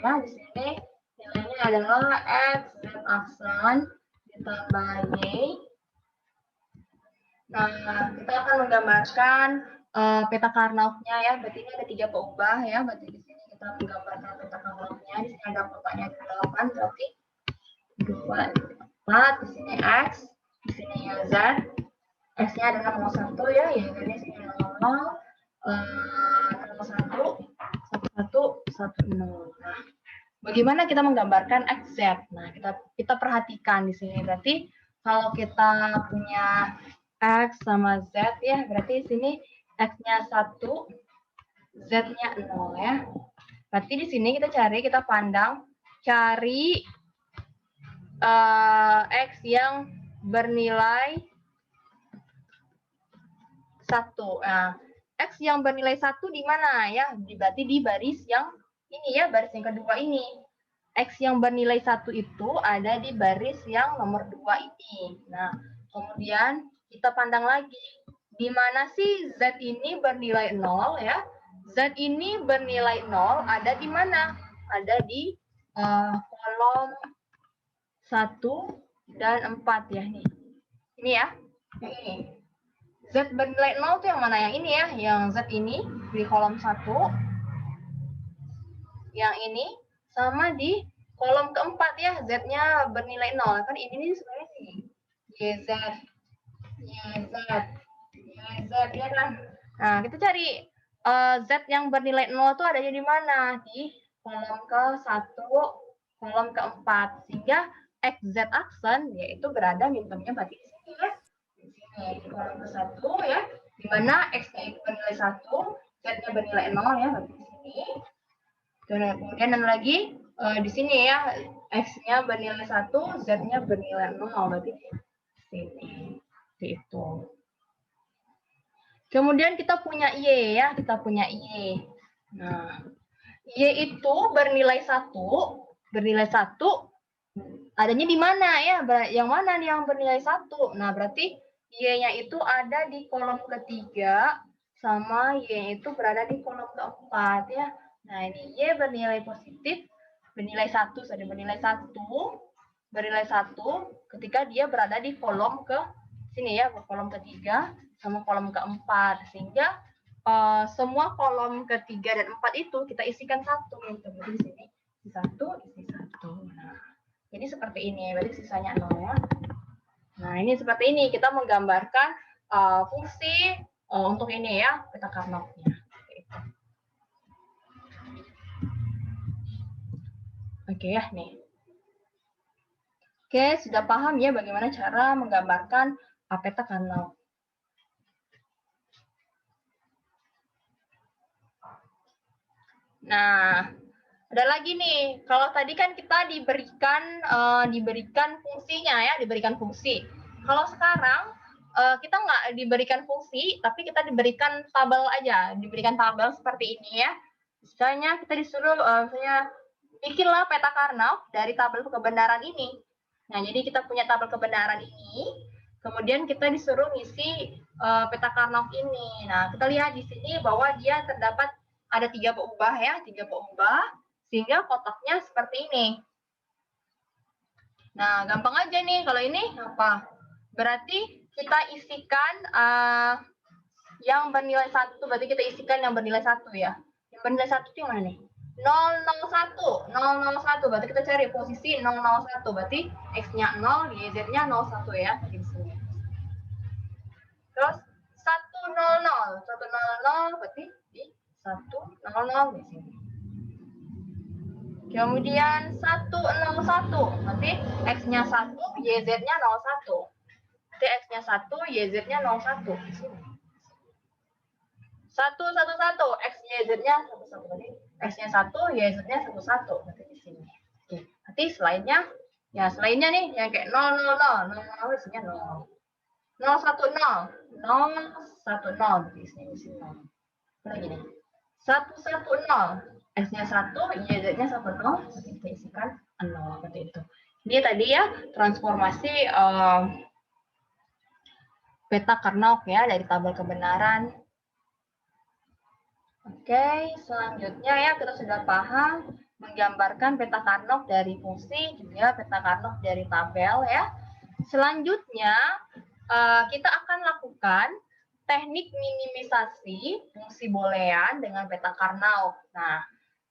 ya, di sini nilainya adalah X, Z aksen ditambah Y. Nah, kita akan menggambarkan peta Karnaugh-nya ya, berarti ini ada 3 peubah ya, berarti di sini kita menggambarkan peta Karnaugh-nya, di sini ada kotaknya 8, berarti 2, 4, di sini X, di sini Z, X-nya adalah 01 ya, Y-nya di sini 00, 1, 1, 1, 0. Nah, bagaimana kita menggambarkan XZ? Nah, kita perhatikan di sini. Berarti kalau kita punya X sama Z ya, berarti di sini X-nya 1, Z-nya 0 ya. Berarti di sini kita pandang, cari X yang bernilai 1. Nah, X yang bernilai 1 di mana ya? Berarti di baris yang ini ya, baris yang kedua ini. X yang bernilai 1 itu ada di baris yang nomor 2 ini. Nah, kemudian kita pandang lagi. Di mana sih Z ini bernilai 0 ya? Z ini bernilai 0 ada di mana? Ada di kolom 1 dan 4 ya nih. Ini ya. Yang ini. Z bernilai 0 itu yang mana? Yang ini ya, yang Z ini di kolom 1 yang ini sama di kolom keempat ya, Z-nya bernilai 0. Kan ini nih sebenarnya sih YZ, YZ, YZ ya kan. Nah, kita cari Z yang bernilai 0 itu adanya di mana? Di kolom ke-1, kolom ke-4. Sehingga XZ aksen yaitu berada mintemnya berarti di sini ya. Di sini di kolom ke-1 ya. Di mana X-nya itu bernilai 1, Z-nya bernilai 0 ya, berarti di sini. Dan kemudian ada lagi di sini ya, X-nya bernilai 1, Z-nya bernilai 0, berarti di sini. Itu. Kemudian kita punya Y ya, kita punya Y. Nah, Y itu bernilai 1, adanya di mana ya? Yang mana yang bernilai 1? Nah, berarti Y-nya itu ada di kolom ketiga, sama Y itu berada di kolom keempat ya. Nah, ini Y bernilai positif, bernilai 1, bernilai 1 ketika dia berada di kolom ke sini ya, kolom ketiga sama kolom keempat. Sehingga semua kolom ketiga dan 4 itu kita isikan 1 gitu. Jadi di sini isi 1, isi 1. Nah, jadi seperti ini, berarti sisanya 0 ya. Nah, ini seperti ini kita menggambarkan fungsi untuk ini ya, peta Carnot-nya. Oke ya, nih. Oke, sudah paham ya bagaimana cara menggambarkan peta Carnot. Nah, ada lagi nih. Kalau tadi kan kita diberikan fungsinya ya, diberikan fungsi. Kalau sekarang kita nggak diberikan fungsi, tapi kita diberikan tabel aja, diberikan tabel seperti ini ya. Misalnya kita disuruh misalnya bikinlah peta Carnot dari tabel kebenaran ini. Nah, jadi kita punya tabel kebenaran ini, kemudian kita disuruh ngisi peta Carnot ini. Nah, kita lihat di sini bahwa dia terdapat ada 3 peubah ya, 3 peubah, sehingga kotaknya seperti ini. Nah, gampang aja nih, kalau ini apa? Berarti kita isikan yang bernilai 1, berarti kita isikan yang bernilai 1 ya. Yang bernilai 1 itu yang mana nih? 001, 001, berarti kita cari posisi 001, berarti X-nya 0, Y-Z-nya 01 ya, di sini. Terus 100, 100, berarti di 100 di sini. Kemudian 101, berarti X-nya 1, Y-Z-nya 01. Berarti X-nya 1, Y-Z-nya 01 di sini. 111, X, Y-Z-nya 11, berarti X-nya 1, Y-Z-nya 11, berarti di sini. Oke, berarti selainnya, ya selainnya nih, yang kayak 000, 000 isinya 0. 010, 010, berarti isinya 0. Lagi nih. 110, X-nya 1, Y-Z-nya 10, berarti kita isikan 0, seperti itu. Ini tadi ya, transformasi peta Carnot ya, dari tabel kebenaran. Oke, selanjutnya ya kita sudah paham menggambarkan peta Carnot dari fungsi, juga peta Carnot dari tabel ya. Selanjutnya kita akan lakukan teknik minimisasi fungsi boolean dengan peta Carnot. Nah,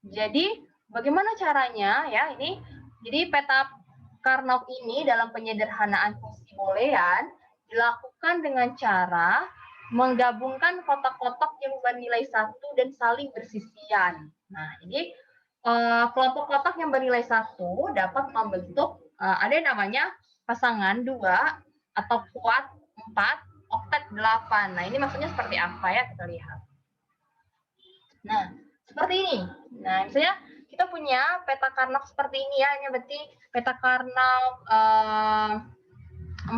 jadi bagaimana caranya ya ini? Jadi peta Carnot ini dalam penyederhanaan fungsi boolean dilakukan dengan cara menggabungkan kotak-kotak yang bernilai 1 dan saling bersisian. Nah, jadi kelompok kotak yang bernilai 1 dapat membentuk ada yang namanya pasangan 2 atau kuat 4, oktet 8. Nah, ini maksudnya seperti apa ya? Kita lihat. Nah, seperti ini. Nah, misalnya kita punya peta Carnot seperti ini ya. Ini berarti peta Carnot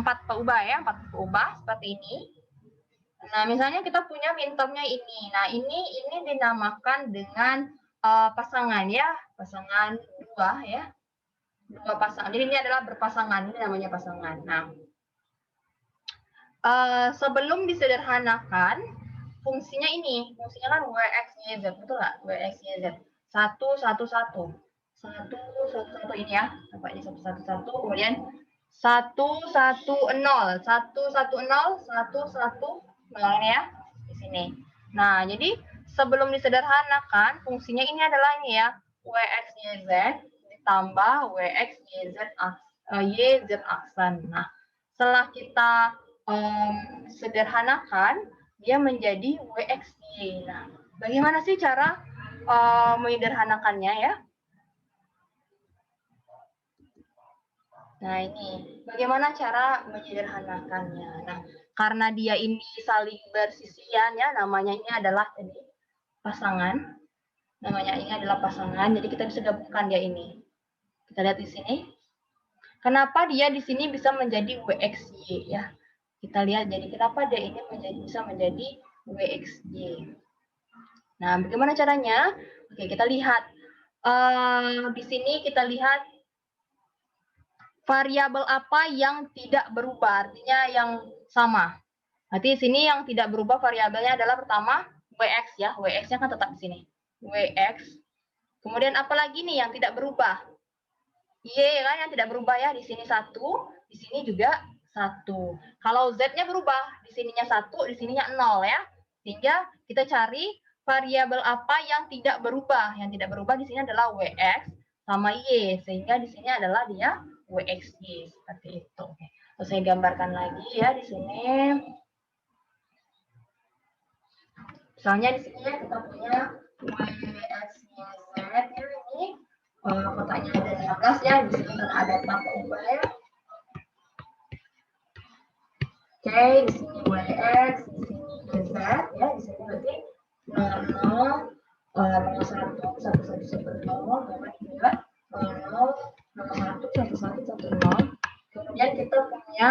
4 peubah ya, 4 peubah seperti ini. Nah, misalnya kita punya mintermnya ini. Nah, ini dinamakan dengan pasangan ya, pasangan 2 ya. 2 pasangan. Jadi ini adalah berpasangan, ini namanya pasangan. Nah, sebelum disederhanakan, fungsinya ini, fungsinya kan WX, YZ, betul nggak? WX, YZ. 1, 1, 1. 1, 1, 1 ini ya. Nampaknya 1, 1, 1. Kemudian 1, 1, 0. 1, 1, 0, 1, 1, ini ya, di sini. Nah, jadi sebelum disederhanakan, fungsinya ini adalah ini ya, WXYZ ditambah YZ aksen. Nah, setelah kita sederhanakan, dia menjadi WXY. Nah, bagaimana sih cara menyederhanakannya ya? Nah, ini bagaimana cara menyederhanakannya. Nah, karena dia ini saling bersisian ya, namanya ini adalah pasangan. Namanya ini adalah pasangan, jadi kita bisa gabungkan dia ini. Kita lihat di sini. Kenapa dia di sini bisa menjadi WXY ya? Kita lihat jadi kenapa dia ini bisa menjadi WXY. Nah, bagaimana caranya? Oke, kita lihat. Di sini kita lihat variabel apa yang tidak berubah, artinya yang sama. Nanti di sini yang tidak berubah variabelnya adalah pertama WX ya, WX-nya kan tetap di sini. WX. Kemudian apa lagi nih yang tidak berubah? Y kan yang tidak berubah ya, di sini 1, di sini juga 1. Kalau Z-nya berubah, di sininya 1, di sininya 0 ya. Sehingga kita cari variabel apa yang tidak berubah. Yang tidak berubah di sini adalah WX sama Y, sehingga di sini adalah dia WXY seperti itu. Terus saya gambarkan lagi ya di sini. Misalnya di sini ya kita punya WXYZ ya ini kotanya ada 15 ya, di sini karena ada tanpa ubah ya. Oke, di sini WX, di sini Z ya, di sini berarti 00 01 1110 22 00 01 1110. Kemudian kita punya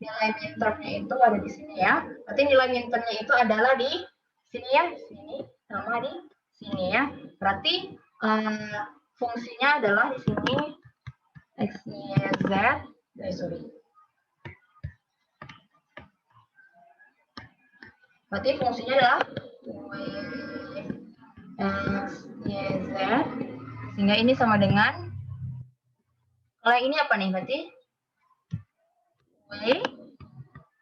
nilai mintermnya itu ada di sini ya. Berarti nilai mintermnya itu adalah di sini ya, di sini sama di sini ya. Berarti fungsinya adalah di sini x, y, z, berarti fungsinya adalah x, y, z, sehingga ini sama dengan, kalau ini apa nih berarti y,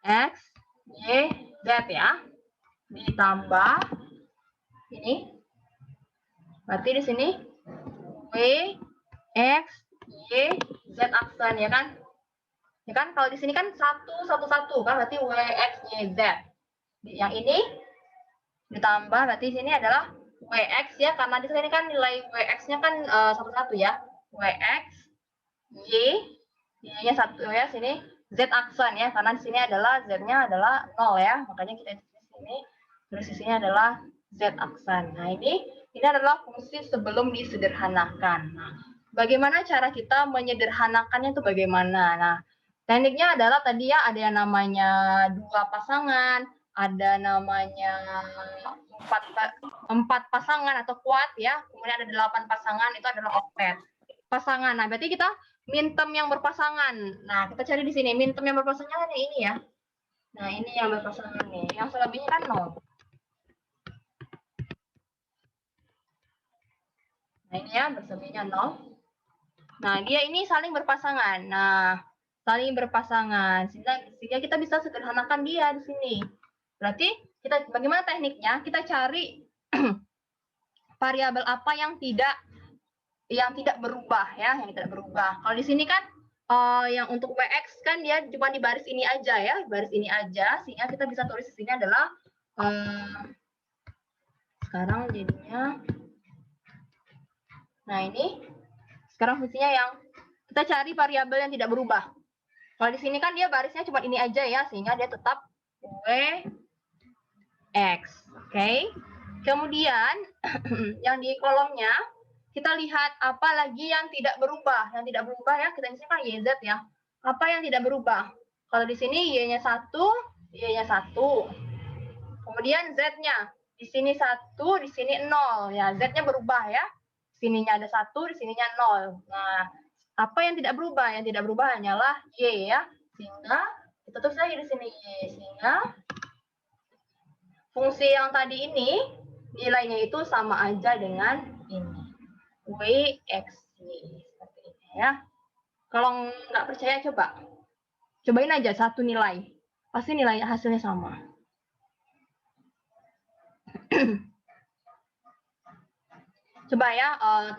x, y, z ya, ditambah ini, berarti di sini w, x, y, z aksen ya kan? Ya kan kalau di sini kan 1 1 1 kan berarti w, x, y, z. Yang ini ditambah berarti sini adalah wx ya, karena di sini kan nilai wx-nya kan 1 ya. Wx, y-nya 1 ya, sini z aksen ya, karena di sini adalah z-nya adalah 0 ya. Makanya kita di sini terus di sini adalah z aksen. Nah, ini adalah fungsi sebelum disederhanakan. Nah, bagaimana cara kita menyederhanakannya itu bagaimana? Nah, tekniknya adalah tadi ya ada yang namanya 2 pasangan, ada namanya 4 pasangan atau kuat ya, kemudian ada 8 pasangan, itu adalah oktet. Pasangan, nah berarti kita minterm yang berpasangan. Nah, kita cari di sini, minterm yang berpasangan ada ini ya. Nah, ini yang berpasangan nih, yang selebihnya kan 0. Nah, ini ya, berselebihnya 0. Nah, dia ini saling berpasangan. Nah, saling berpasangan, sehingga kita bisa sederhanakan dia di sini. Berarti kita bagaimana tekniknya? Kita cari variabel apa yang tidak berubah ya, yang tidak berubah. Kalau di sini kan yang untuk WX kan dia cuma di baris ini aja ya, baris ini aja, sehingga kita bisa tulis di sini adalah sekarang jadinya, nah ini sekarang fungsinya yang kita cari variabel yang tidak berubah. Kalau di sini kan dia barisnya cuma ini aja ya, sehingga dia tetap WX. Oke. Kemudian yang di kolomnya kita lihat apa lagi yang tidak berubah. Yang tidak berubah ya, kita di sini kan YZ ya. Apa yang tidak berubah? Kalau di sini Y-nya 1, Y-nya 1. Kemudian Z-nya. Di sini 1, di sini 0. Ya, Z-nya berubah ya. Sininya ada 1, di sininya 0. Nah, apa yang tidak berubah? Yang tidak berubah hanyalah Y ya. Sehingga kita tulis lagi di sini Y. Sehingga fungsi yang tadi ini nilainya itu sama aja dengan ini. WXY seperti ini ya. Kalau nggak percaya cobain aja satu nilai, pasti nilai hasilnya sama. Coba ya,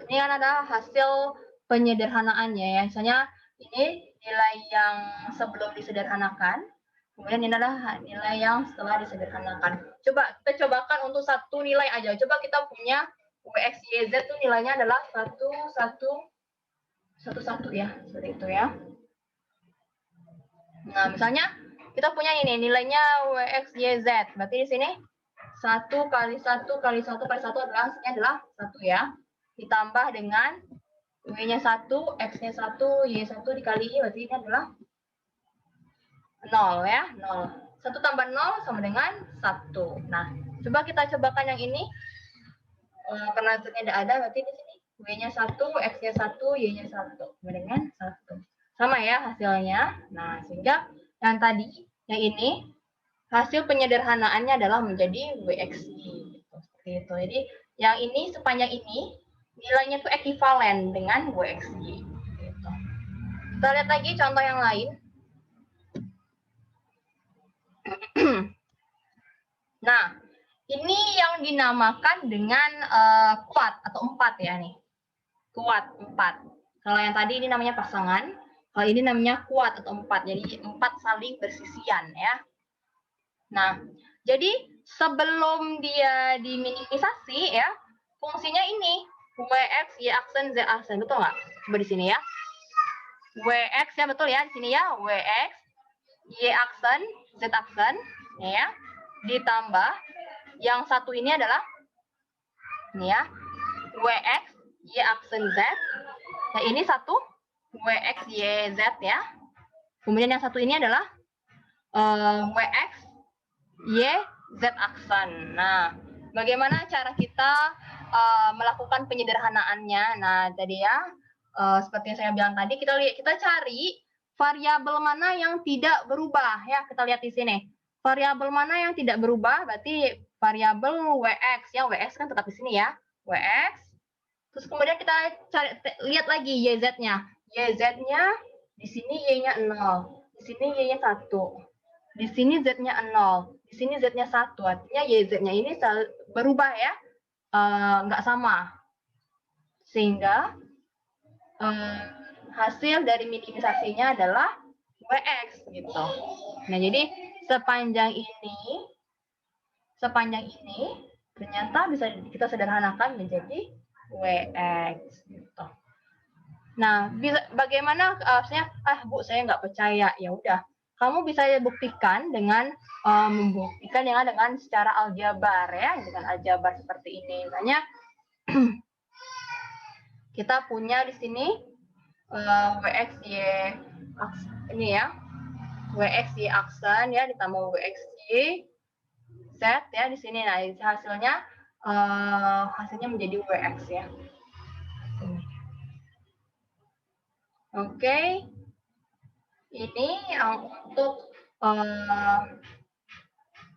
ini kan ada hasil penyederhanaannya ya. Misalnya ini nilai yang sebelum disederhanakan, kemudian ini adalah nilai yang setelah disederhanakan. Coba kita cobakan untuk satu nilai aja. Coba kita punya WX, YZ itu nilainya adalah 1, 1, 1, 1 ya, seperti itu ya. Nah, misalnya kita punya ini nilainya WX, YZ. Berarti di sini 1 kali 1 kali 1 kali 1 adalah hasilnya adalah 1 ya. Ditambah dengan W-nya 1, X-nya 1, Y1 dikali I, berarti ini adalah 0 ya, 0. 1 tambah 0 sama dengan 1. Nah, coba kita cobakan yang ini. Karena hasilnya tidak ada, berarti di sini W-nya 1, X-nya 1, Y-nya 1. Sama dengan 1. Sama ya hasilnya. Nah, sehingga yang tadi, yang ini, hasil penyederhanaannya adalah menjadi WXY. Seperti itu. Jadi, yang ini sepanjang ini, nilainya itu ekuivalen dengan WXY. Gitu. Kita lihat lagi contoh yang lain. Nah, ini yang dinamakan dengan kuat atau 4 ya nih. Kuat 4. Kalau yang tadi ini namanya pasangan, kalau ini namanya kuat atau 4. Jadi 4 saling bersisian ya. Nah, jadi sebelum dia diminimisasi ya, fungsinya ini WX, Y aksen, Z aksen, betul nggak? Coba di sini ya. WX ya betul ya di sini ya, WX, Y aksen, Z aksen, ya. Ditambah yang satu ini adalah ini ya, WX, Y aksen Z. Nah, ini satu WX, Y, Z ya. Kemudian yang satu ini adalah WX, Y, Z aksen. Nah, bagaimana cara kita melakukan penyederhanaannya? Nah, tadi ya, seperti yang saya bilang tadi, kita cari variabel mana yang tidak berubah ya. Kita lihat di sini. Variabel mana yang tidak berubah? Berarti variabel WX ya. WX kan tetap di sini ya. WX. Terus kemudian kita lihat lagi YZ-nya. YZ-nya di sini Y-nya 0. Di sini Y-nya 1. Di sini Z-nya 0. Di sini Z-nya 1. Artinya YZ-nya ini berubah ya. Nggak sama. Sehingga hasil dari minimisasinya adalah WX gitu. Nah, jadi sepanjang ini ternyata bisa kita sederhanakan menjadi WX gitu. Nah, bagaimana maksudnya Bu saya nggak percaya. Ya udah, kamu bisa buktikan dengan membuktikan dengan secara aljabar ya, dengan aljabar seperti ini. Misalnya kita punya di sini WXY ini ya, WXY aksen ya ditambah WXY Z ya di sini. Nah, hasilnya menjadi WX ya. Oke. Ini untuk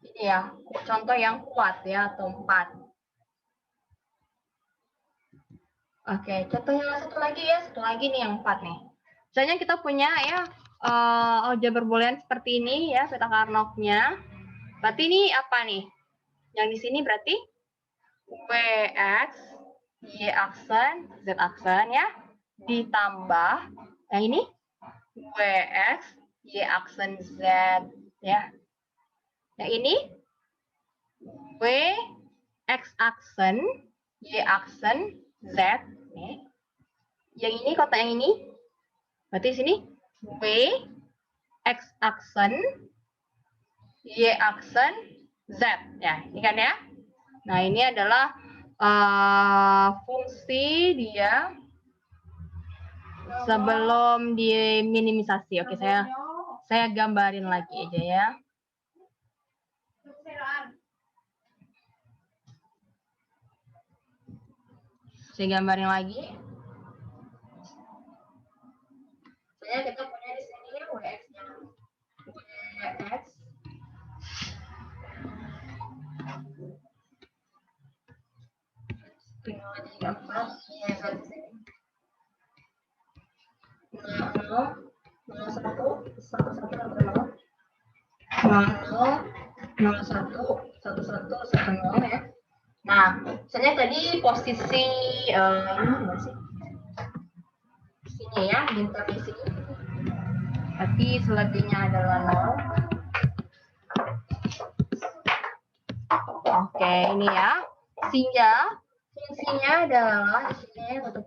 ini ya, contoh yang kuat ya atau 4. Oke, contoh yang satu lagi nih yang 4 nih. Misalnya kita punya ya aljabar boolean seperti ini ya, peta Carnot-nya. Berarti ini apa nih? Yang di sini berarti WX, Y aksen, Z aksen ya, ditambah yang ini WX, Y aksen Z ya. Yang ini W X aksen, Y aksen Z nih. Yang ini kotak yang ini berarti sini W X aksen, Y aksen Z ya, ini kan ya. Nah, ini adalah fungsi dia sebelum diminimisasi. Oke, saya gambarin lagi aja ya. Saya gambarin lagi. Saya kita punya di sini WX-nya. WX tinggal di 4 ya kan di sini. 0 1 1 1 0 0 0 1 1 1 1 0 ya. Nah, misalnya tadi posisi ini gimana sih? Sini ya, bintang di sini. Berarti selebihnya adalah 0. Oke, ini ya. Sehingga fungsinya adalah di sini untuk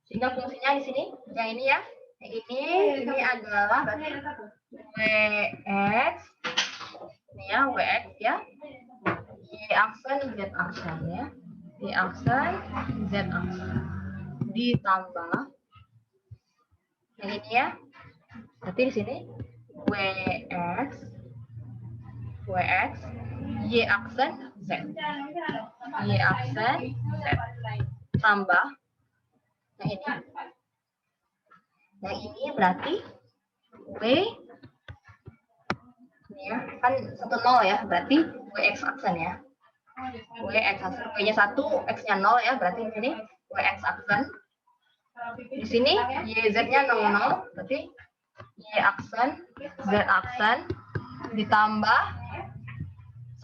sehingga fungsinya di sini yang ini ya. Ini adalah WX. Ini ya, WX ya. Y aksen, Z aksen ya. Y aksen, Z aksen. Ditambah yang ini ya. Berarti di sini WX, Y aksen, Z. Y aksen, Z. Tambah yang ini. Yang ini berarti W ini ya, kan 1 0 ya, berarti WX aksen ya. WX aksen, W-nya 1, X-nya 0 ya, berarti di sini WX aksen. Di sini YZ-nya 00, berarti Y aksen, Z aksen, ditambah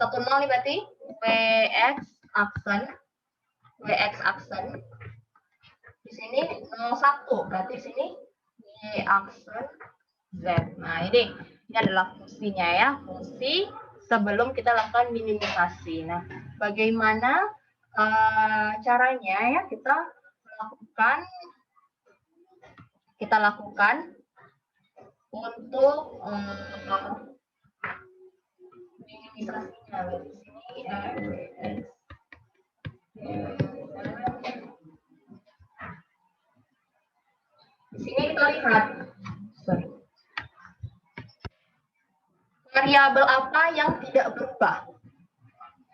1 0 nih berarti WX aksen, WX aksen. Di sini 01, berarti di sini Y aksen Z. Nah, ini adalah fungsinya ya, fungsi sebelum kita lakukan minimisasi. Nah, bagaimana caranya ya kita lakukan untuk minimisasinya. Di sini kita lihat variabel apa yang tidak berubah.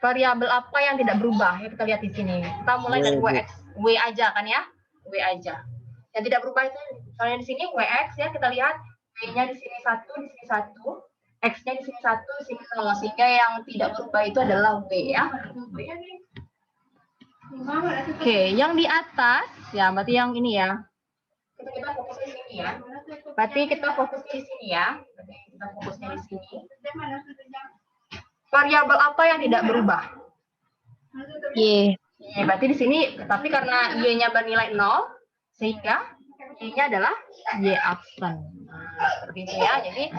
Variabel apa yang tidak berubah? Ya, kita lihat di sini. Kita mulai dari WX, W aja kan ya, W aja. Yang tidak berubah itu, misalnya di sini WX ya, kita lihat W-nya di sini 1, di sini 1, X-nya di sini 1, di sini 0. Sehingga yang tidak berubah itu adalah W ya. Oke, yang di atas ya, berarti yang ini ya. Kita fokus di sini ya. Berarti kita fokus di sini ya. Berarti kita fokusnya di sini. Variabel apa yang tidak berubah? Y. Y, berarti di sini, tapi karena Y-nya bernilai 0, sehingga Y-nya adalah Y aksen. Nah, seperti itu ya. Jadi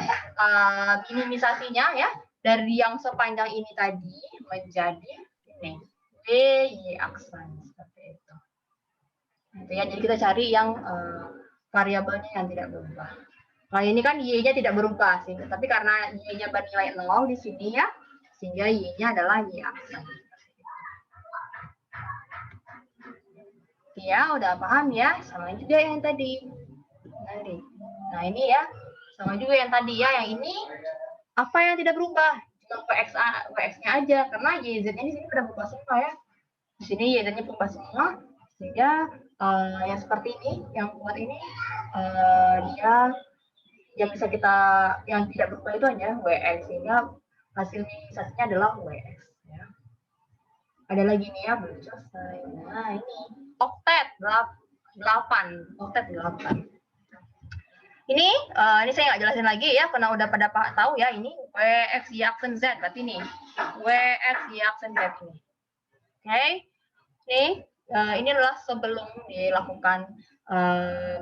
minimisasinya ya dari yang sepanjang ini tadi menjadi ini W Y aksen seperti itu. Gitu ya. Jadi kita cari yang variabelnya yang tidak berubah. Nah, ini kan Y-nya tidak berubah sih, tapi karena Y-nya bernilai 0 di sini ya, sehingga Y-nya adalah Y aksen. Ya, udah paham ya? Sama juga yang tadi. Nah, ini ya, sama juga yang tadi ya. Yang ini apa yang tidak berubah? Cuma WX-nya aja, karena YZ-nya di sini sudah berubah semua ya. Di sini YZ-nya berubah semua, sehingga yang seperti ini, yang buat ini, dia yang bisa kita, yang tidak berubah itu hanya WX, sehingga hasil minimisasinya adalah WX. Ya. Ada lagi nih ya, belum selesai. Nah, ini oktet 8. Oktet 8. Ini saya nggak jelasin lagi ya, karena udah pada tahu ya, ini WX Y aksen Z, berarti ini WX Y aksen Z ini. Oke, ini adalah sebelum dilakukan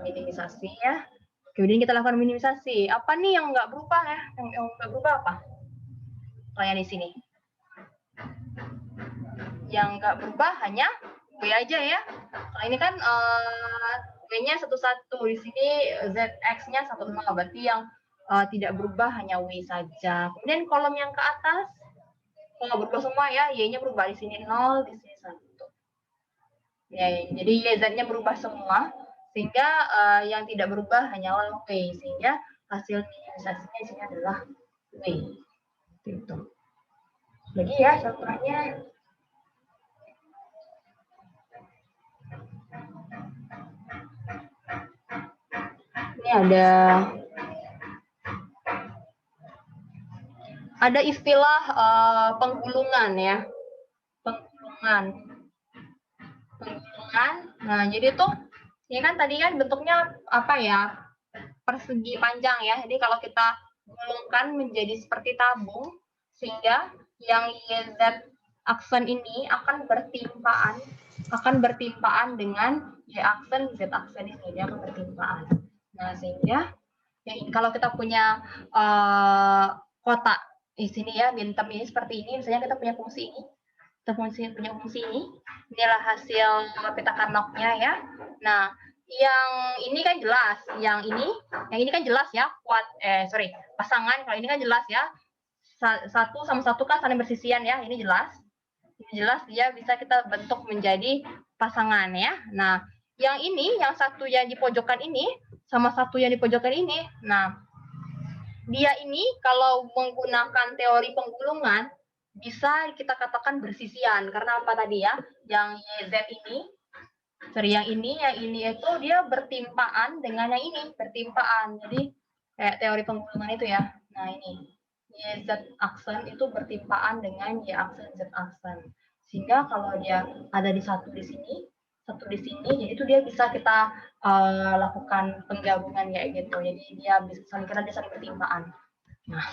minimisasi ya. Kemudian kita lakukan minimisasi. Apa nih yang nggak berubah ya? Yang nggak berubah apa? Soalnya di sini. Yang nggak berubah hanya W aja ya. Nah, ini kan W-nya 1, 1. Di sini ZX-nya 1, 0. Berarti yang tidak berubah hanya W saja. Kemudian kolom yang ke atas, kalau berubah semua ya, Y-nya berubah. Di sini 0, di sini 1. Ya, jadi YZ-nya berubah semua. Sehingga yang tidak berubah hanyalah W. Sehingga hasil minimisasinya di sini adalah W. Itu. Jadi ya, contohnya ini ada istilah penggulungan ya. Penggulungan. Nah, jadi tuh ini kan tadi kan bentuknya apa ya? Persegi panjang ya. Jadi kalau kita gulungkan menjadi seperti tabung, sehingga yang YZ aksen ini akan bertimpaan dengan Y aksen Z aksen ini, dia akan bertimpaan. Nah, sehingga ya, kalau kita punya kotak di sini ya, bintem ini seperti ini, misalnya kita punya fungsi ini, kita punya fungsi ini, inilah hasil peta Carnot-nya ya. Nah, yang ini kan jelas, yang ini kan jelas ya, pasangan. Kalau ini kan jelas ya, satu sama satu kan saling bersisian ya, ini jelas dia bisa kita bentuk menjadi pasangan ya. Nah, yang ini, yang satu yang di pojokan ini sama satu yang di pojokan ini, nah dia ini kalau menggunakan teori penggulungan bisa kita katakan bersisian. Karena apa tadi ya? Yang YZ ini, yang ini itu dia bertimpaan dengan yang ini, bertimpaan. Jadi kayak teori penggulungan itu ya. Nah, ini YZ aksen itu bertimpaan dengan Y aksen Z aksen. Sehingga kalau dia ada di satu di sini, jadi itu dia bisa kita lakukan penggabungan kayak gitu. Jadi dia bisa saling bertimpaan. Nah,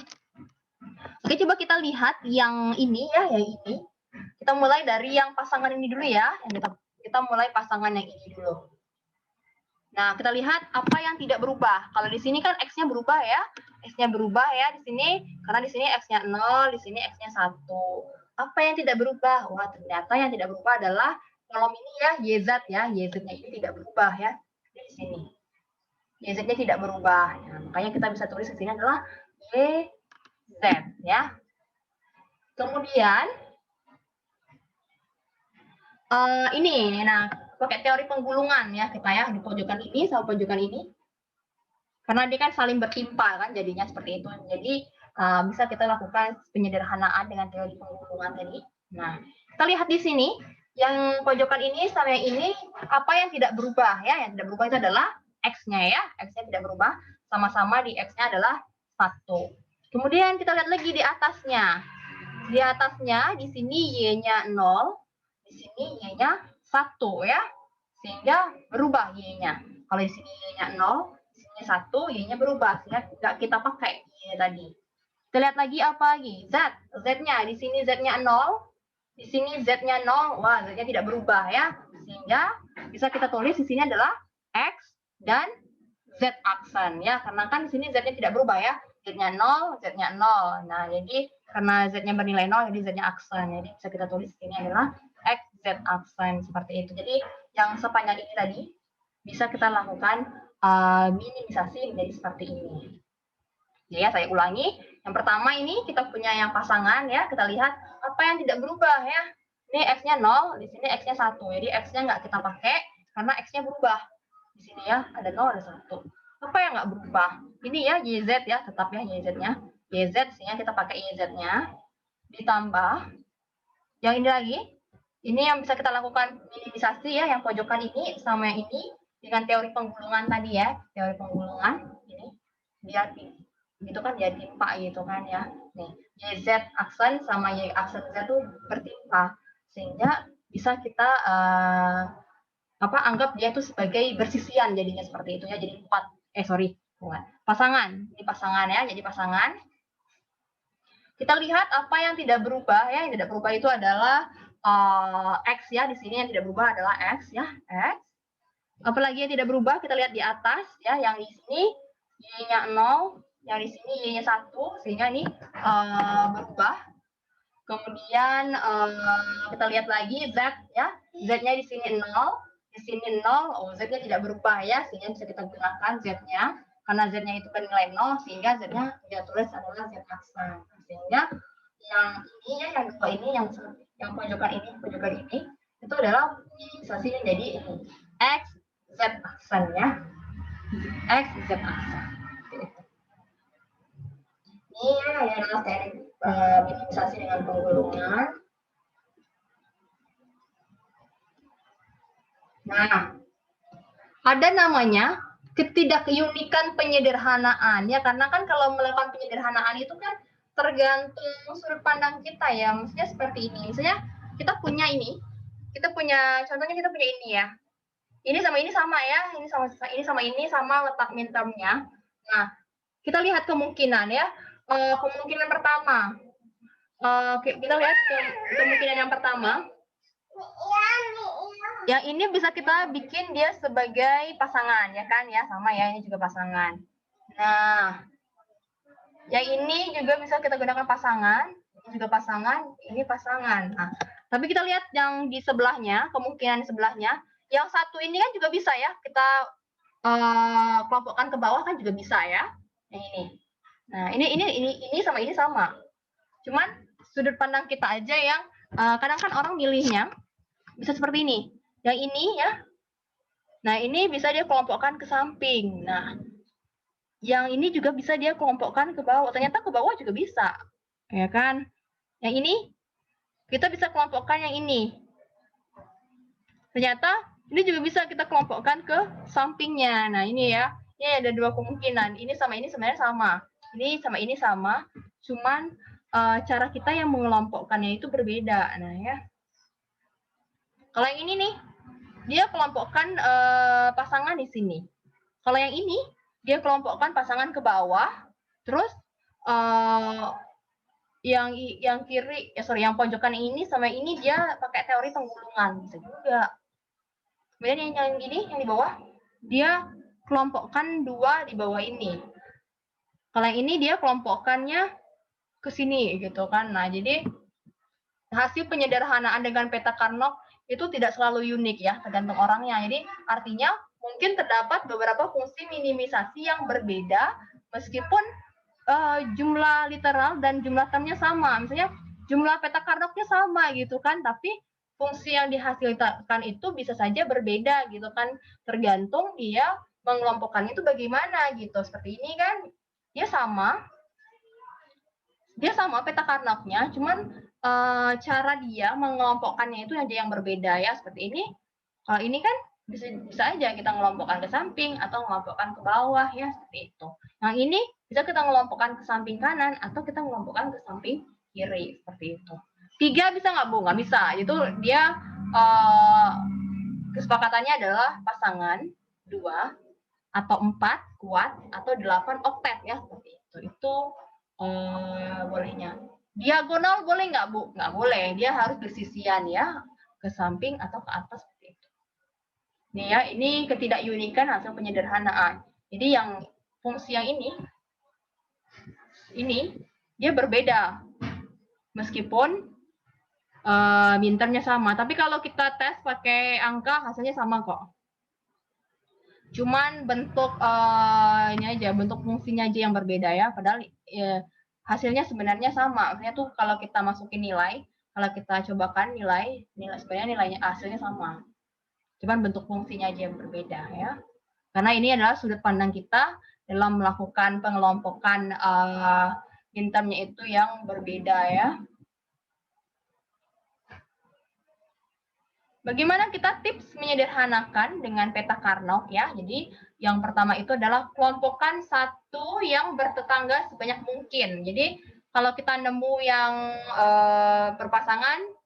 oke, coba kita lihat yang ini ya, yang ini. Kita mulai dari yang pasangan ini dulu ya. Kita mulai pasangan yang ini dulu. Nah, kita lihat apa yang tidak berubah. Kalau di sini kan X-nya berubah ya. X-nya berubah ya di sini, karena di sini X-nya 0, di sini X-nya 1. Apa yang tidak berubah? Wah, ternyata yang tidak berubah adalah kolom ini ya, YZ ya. YZ-nya ini tidak berubah ya. Di sini. YZ-nya tidak berubah. Nah, makanya kita bisa tulis di sini adalah YZ ya. Kemudian ini, nah pakai teori penggulungan ya kita ya, di pojokan ini sama pojokan ini. Karena dia kan saling bertimpa kan, jadinya seperti itu. Jadi bisa kita lakukan penyederhanaan dengan teori penggulungan tadi. Nah, kita lihat di sini, yang pojokan ini sama yang ini, apa yang tidak berubah ya? Yang tidak berubah itu adalah X-nya ya. X-nya tidak berubah, sama-sama di X-nya adalah 1. Kemudian kita lihat lagi di atasnya. Di atasnya, di sini Y-nya 0, di sini Y-nya 1 ya. Sehingga berubah Y-nya. Kalau di sini Y-nya 0, di sini 1, Y-nya berubah. Sehingga nggak kita pakai Y tadi. Kita lihat lagi apa lagi? Z. Z-nya. Di sini Z-nya 0, di sini Z-nya 0. Wah, Z-nya tidak berubah ya. Sehingga bisa kita tulis di sini adalah X dan Z aksen ya. Karena kan di sini Z-nya tidak berubah ya. Z-nya 0, Z-nya 0. Nah, jadi karena Z-nya bernilai 0, jadi Z-nya aksen. Jadi bisa kita tulis ini adalah X, Z aksen seperti itu. Jadi yang sepanjang ini tadi bisa kita lakukan minimisasi menjadi seperti ini. Jadi ya, saya ulangi. Yang pertama ini kita punya yang pasangan ya. Kita lihat apa yang tidak berubah ya. Ini X-nya 0, di sini X-nya 1. Jadi X-nya nggak kita pakai karena X-nya berubah. Di sini ya, ada 0, ada 1. Apa yang nggak berubah? Ini ya, YZ ya, tetap ya YZ-nya. YZ, sehingga kita pakai YZ-nya. Ditambah, yang ini lagi, ini yang bisa kita lakukan minimisasi ya, yang pojokan ini sama yang ini, dengan teori penggulungan tadi ya. Teori penggulungan, ini, biar gitu kan dia timpa gitu kan ya. Nih, YZ aksen sama Y aksen Z itu bertimpa. Sehingga bisa kita anggap dia itu sebagai bersisian jadinya seperti itu ya. Jadi pasangan. Ini pasangan ya, jadi pasangan. Kita lihat apa yang tidak berubah ya. Yang tidak berubah itu adalah X ya. Di sini yang tidak berubah adalah X ya, X. Apalagi yang tidak berubah kita lihat di atas ya, yang di sini Y-nya 0, yang di sini Y-nya 1, sehingga ini berubah. Kemudian kita lihat lagi Z ya. Z-nya di sini 0, di sini 0, Z-nya tidak berubah ya, sehingga bisa kita gunakan Z-nya. Karena Z-nya itu bernilai 0, sehingga Z-nya kita tulis adalah Z aksen. Sehingga yang ini ya, yang dua ini, yang pojokan ini, itu adalah minimisasi menjadi ini. X, Z aksen ya. X, Z aksen. Ini adalah teknik minimisasi dengan penggulungan. Nah, ada namanya ketidakunikan penyederhanaan ya, karena kan kalau melakukan penyederhanaan itu kan tergantung sudut pandang kita ya. Maksudnya seperti ini. Misalnya kita punya ini, contohnya kita punya ini ya. Ini sama ini sama ya, ini sama letak mintermnya. Nah, kita lihat kemungkinan ya. Kemungkinan pertama, Kita lihat kemungkinan yang pertama. Yang ini bisa kita bikin dia sebagai pasangan, ya kan? Ya, sama ya, ini juga pasangan. Nah, yang ini juga bisa kita gunakan pasangan, ini juga pasangan, ini pasangan. Nah, tapi kita lihat yang di sebelahnya, kemungkinan di sebelahnya, yang satu ini kan juga bisa ya, kita kelompokkan ke bawah kan juga bisa ya. Yang ini. Nah, ini sama ini sama. Cuman sudut pandang kita aja yang kadang kan orang milihnya bisa seperti ini. Yang ini ya. Nah, ini bisa dia kelompokkan ke samping. Nah, yang ini juga bisa dia kelompokkan ke bawah. Ternyata ke bawah juga bisa. Ya kan? Yang ini kita bisa kelompokkan yang ini. Ternyata ini juga bisa kita kelompokkan ke sampingnya. Nah, ini ya. Ini ada dua kemungkinan. Ini sama ini sebenarnya sama. Ini sama. Cuman cara kita yang mengelompokkannya itu berbeda. Nah, ya. Kalau yang ini nih, dia kelompokkan pasangan di sini. Kalau yang ini, dia kelompokkan pasangan ke bawah, terus yang kiri, yang pojokan ini sama ini dia pakai teori penggulungan, bisa juga. Kemudian yang ini, yang di bawah, dia kelompokkan dua di bawah ini. Kalau yang ini dia kelompokkannya ke sini gitu kan. Nah, jadi hasil penyederhanaan dengan peta Carnot itu tidak selalu unik ya, tergantung orangnya. Jadi artinya mungkin terdapat beberapa fungsi minimisasi yang berbeda meskipun jumlah literal dan jumlah termnya sama. Misalnya jumlah peta Carnotnya sama gitu kan, tapi fungsi yang dihasilkan itu bisa saja berbeda gitu kan, tergantung dia mengelompokkan itu bagaimana gitu. Seperti ini kan, dia sama peta Carnotnya, cuman cara dia mengelompokkannya itu aja yang berbeda ya. Seperti ini. Kalau ini kan bisa aja kita ngelompokkan ke samping atau ngelompokkan ke bawah ya, seperti itu. Yang ini bisa kita ngelompokkan ke samping kanan atau kita ngelompokkan ke samping kiri, seperti itu. 3 bisa nggak, Bu? Nggak bisa. Itu dia kesepakatannya adalah pasangan 2 atau 4 kuat atau 8 oktet ya, seperti itu. Itu bolehnya. Diagonal boleh nggak, Bu? Nggak boleh. Dia harus bersisian ya, ke samping atau ke atas seperti itu. Nih ya, ini ketidakunikan hasil penyederhanaan. Jadi yang fungsi yang ini dia berbeda meskipun minternya sama. Tapi kalau kita tes pakai angka hasilnya sama kok. Cuman bentuk ini aja, bentuk fungsinya aja yang berbeda ya. Padahal hasilnya sebenarnya sama. Maksudnya tuh kalau kita masukin nilai, kalau kita cobakan nilai sebenarnya nilainya hasilnya sama. Cuman bentuk fungsinya aja yang berbeda ya. Karena ini adalah sudut pandang kita dalam melakukan pengelompokan minternya itu yang berbeda ya. Bagaimana kita tips menyederhanakan dengan peta Carnot ya. Jadi yang pertama itu adalah kelompokkan satu yang bertetangga sebanyak mungkin. Jadi kalau kita nemu yang berpasangan.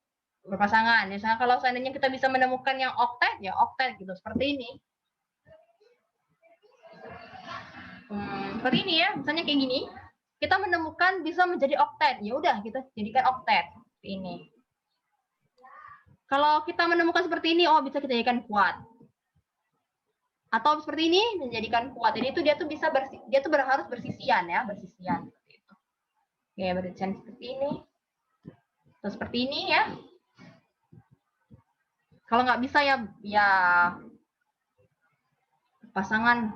Misalnya kalau seandainya kita bisa menemukan yang oktet, ya oktet gitu. Seperti ini. Seperti ini ya, misalnya kayak gini. Kita menemukan bisa menjadi oktet. Ya udah, kita jadikan oktet. Seperti ini. Kalau kita menemukan seperti ini, oh bisa kita jadikan kuat. Atau seperti ini menjadikan kuat. Jadi itu dia tuh harus bersisian ya, bersisian seperti itu. Oke, bersisian seperti ini. Terus seperti ini ya. Kalau nggak bisa ya pasangan.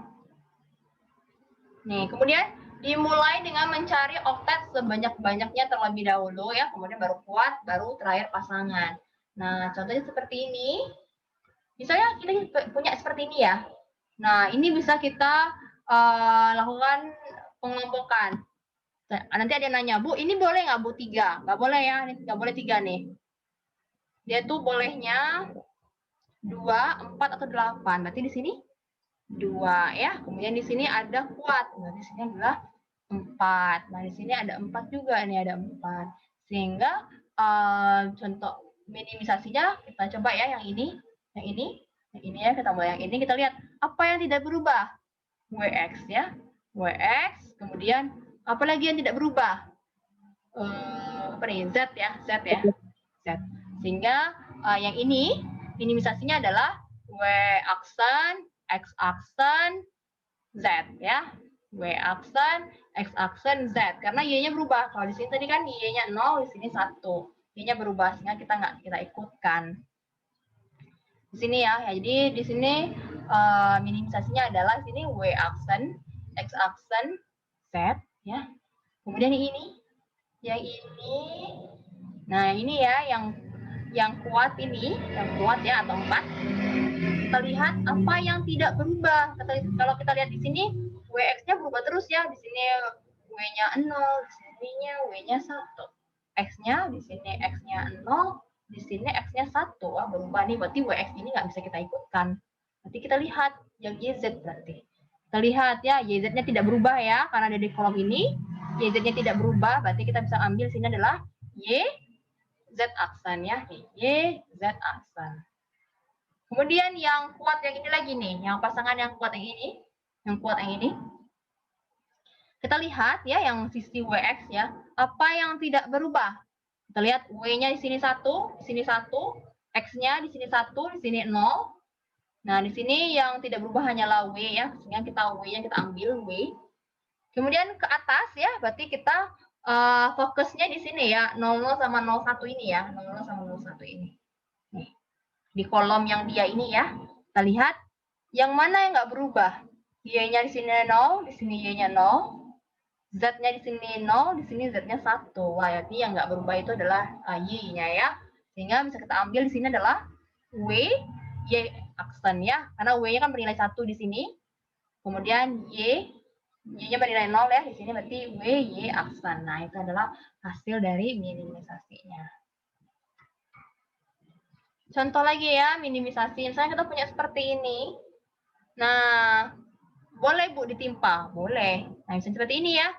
Nih, kemudian dimulai dengan mencari oktet sebanyak-banyaknya terlebih dahulu ya, kemudian baru kuat, baru terakhir pasangan. Nah, contohnya seperti ini. Misalnya kita punya seperti ini ya. Nah, ini bisa kita lakukan pengelompokan. Nanti ada yang nanya, Bu, ini boleh nggak, Bu, 3? Nggak boleh ya, ini nggak boleh 3 nih. Dia tuh bolehnya 2, 4, atau 8. Berarti di sini 2 ya. Kemudian di sini ada kuat. Nah, di sini adalah 4. Nah, di sini ada 4 juga. Ini ada 4. Sehingga contoh minimisasinya kita coba ya yang ini ya, kita mulai yang ini, kita lihat apa yang tidak berubah. WX ya. WX, kemudian apa lagi yang tidak berubah? apa nih? Z ya, Z ya. Z. Sehingga yang ini minimisasinya adalah W aksen, X aksen, Z ya. W aksen, X aksen, Z. Karena Y-nya berubah. Kalau di sini tadi kan Y-nya 0, di sini 1. Y-nya berubah sehingga kita ikutkan. Di sini ya. Jadi di sini minimisasinya adalah di sini W aksen, X aksen, Z ya. Kemudian yang ini. Nah, ini ya yang kuat ini, yang kuat ya atau 4. Kita lihat apa yang tidak berubah. Kalau kita lihat di sini WX-nya berubah terus ya. Di sini W-nya 0, di sininya W-nya 1. X-nya di sini X-nya 0, di sini X-nya 1. Wah, berubah nih, berarti WX ini nggak bisa kita ikutkan. Nanti kita lihat yang YZ berarti. Kita lihat ya, YZ-nya tidak berubah ya, karena ada di kolom ini. YZ-nya tidak berubah, berarti kita bisa ambil sini adalah Y, Z aksen ya. Y, Z aksen. Kemudian yang kuat yang ini lagi nih, yang pasangan yang kuat yang ini. Yang kuat yang ini. Kita lihat ya, yang sisi WX ya, apa yang tidak berubah. Kita lihat W-nya di sini 1, di sini 1, X-nya di sini 1, di sini 0. Nah, di sini yang tidak berubah hanyalah W ya, sehingga kita W-nya kita ambil W. Kemudian ke atas ya, berarti kita fokusnya di sini ya, 00 sama 01 ini ya, 00 sama 01 ini. Nih, di kolom yang dia ini ya, kita lihat yang mana yang nggak berubah. Y-nya di sini 0, di sini Y-nya 0. Z-nya di sini 0, di sini Z-nya 1. Wah, berarti yang nggak berubah itu adalah Y-nya ya. Sehingga bisa kita ambil di sini adalah W, Y aksen ya. Karena W-nya kan bernilai 1 di sini. Kemudian Y-nya bernilai 0 ya. Di sini berarti W, Y aksen. Nah, itu adalah hasil dari minimisasinya. Contoh lagi ya, minimisasi. Misalnya kita punya seperti ini. Nah, boleh Bu ditimpa? Boleh. Nah, misalnya seperti ini ya.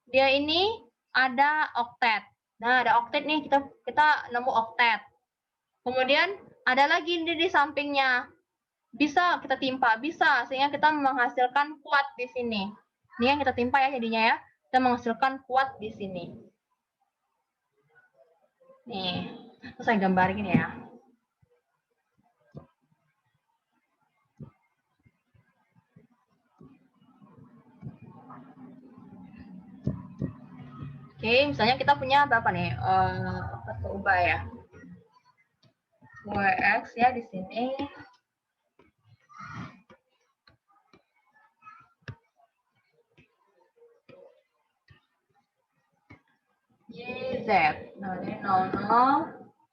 Dia ini ada oktet. Nah, ada oktet nih, kita nemu oktet. Kemudian ada lagi di sampingnya. Bisa kita timpa, bisa. Sehingga kita menghasilkan kuat di sini. Ini yang kita timpa ya jadinya ya. Kita menghasilkan kuat di sini. Nih, terus saya gambarin ya. Oke, misalnya kita punya berapa nih? Berubah ya. WX ya di sini. YZ. Nah, ini 00,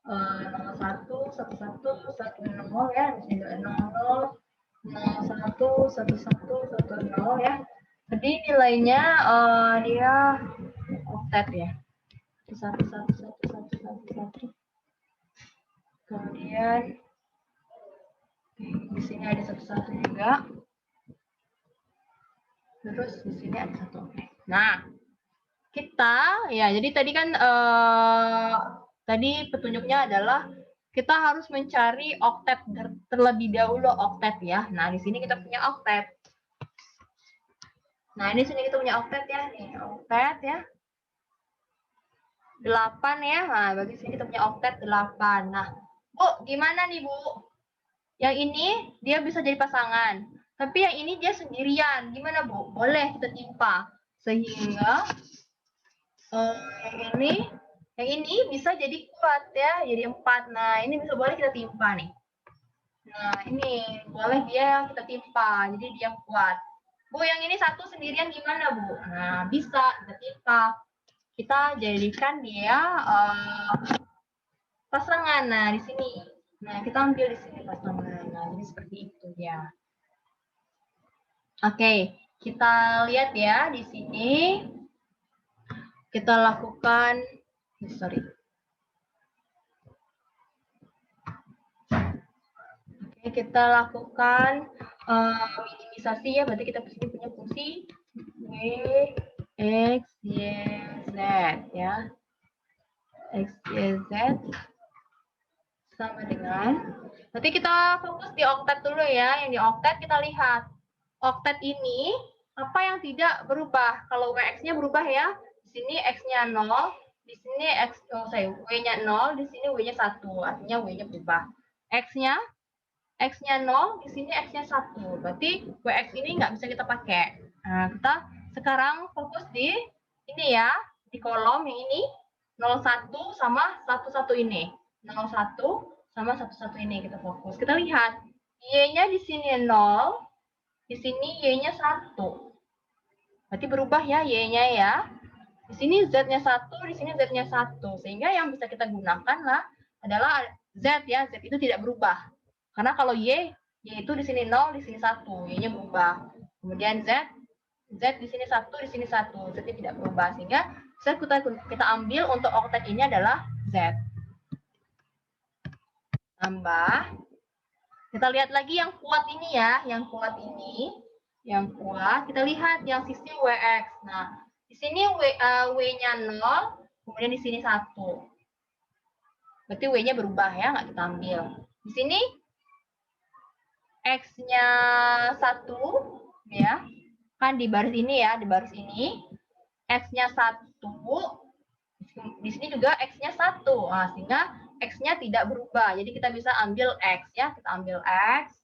01, 11, 10 ya. Di sini 00, 01, 11, 10 ya. Jadi nilainya dia oktet ya. 1. Kemudian di sini ada 11 juga. Terus di sini ada 1. Nah, kita ya jadi tadi kan tadi petunjuknya adalah kita harus mencari oktet terlebih dahulu oktet ya. Nah, di sini kita punya oktet. Nah, ini sini kita punya oktet ya, nih oktet ya. 8 ya. Nah, bagi sini kita punya oktet 8. Nah, Bu, gimana nih, Bu? Yang ini dia bisa jadi pasangan. Tapi yang ini dia sendirian. Gimana, Bu? Boleh kita timpa. Sehingga yang ini bisa jadi kuat ya, jadi 4. Nah, ini bisa boleh kita timpa nih. Nah, ini boleh dia kita timpa, jadi dia kuat. Bu, yang ini 1 sendirian gimana, Bu? Nah, bisa kita timpa. Kita jadikan dia pasangan. Nah, di sini. Nah, kita ambil di sini pasangan. Nah, jadi seperti itu ya. Oke, kita lihat ya di sini. Kita lakukan, sorry. Oke, kita lakukan minimisasi ya. Berarti kita punya fungsi W, X, Y, Z ya. X, Y, Z sama dengan, nanti kita fokus di oktet dulu ya. Yang di oktet kita lihat. Oktet ini, apa yang tidak berubah? Kalau WX-nya berubah ya. Di sini X-nya 0, di sini W-nya 0, di sini W-nya 1, artinya W-nya berubah. X-nya 0, di sini X-nya 1. Berarti WX ini nggak bisa kita pakai. Nah, kita sekarang fokus di ini ya, di kolom yang ini 01 sama 11 ini. 01 sama 11 ini kita fokus. Kita lihat Y-nya di sini 0, di sini Y-nya 1. Berarti berubah ya Y-nya ya. Di sini Z-nya 1, di sini Z-nya 1. Sehingga yang bisa kita gunakan lah adalah Z ya. Z itu tidak berubah. Karena kalau Y itu di sini 0, di sini 1. Y-nya berubah. Kemudian Z di sini 1, di sini 1. Z-nya tidak berubah. Sehingga Z kita ambil untuk oktet ini adalah Z. Tambah. Kita lihat lagi yang kuat ini ya. Yang kuat ini. Yang kuat. Kita lihat yang sisi WX. Nah, di sini W-nya 0, kemudian di sini 1. Berarti W-nya berubah ya, nggak kita ambil. Di sini X-nya 1, ya. Kan di baris ini ya, di baris ini. X-nya 1, di sini juga X-nya 1. Nah, sehingga X-nya tidak berubah. Jadi kita bisa ambil X ya, kita ambil X.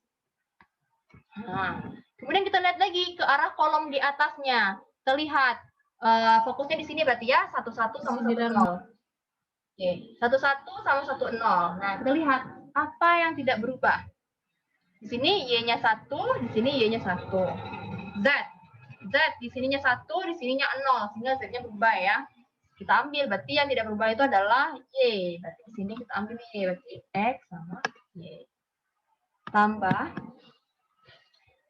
Nah, kemudian kita lihat lagi ke arah kolom di atasnya. Kita lihat fokusnya di sini berarti ya 11 sama 10. Oke, 11 sama 10. Nah, kita lihat apa yang tidak berubah. Di sini Y-nya 1, di sini Y-nya 1. Z di sininya 1, di sininya 0, sehingga Z-nya berubah ya. Kita ambil, berarti yang tidak berubah itu adalah Y. Berarti di sini kita ambil Y, berarti X sama Y. Tambah.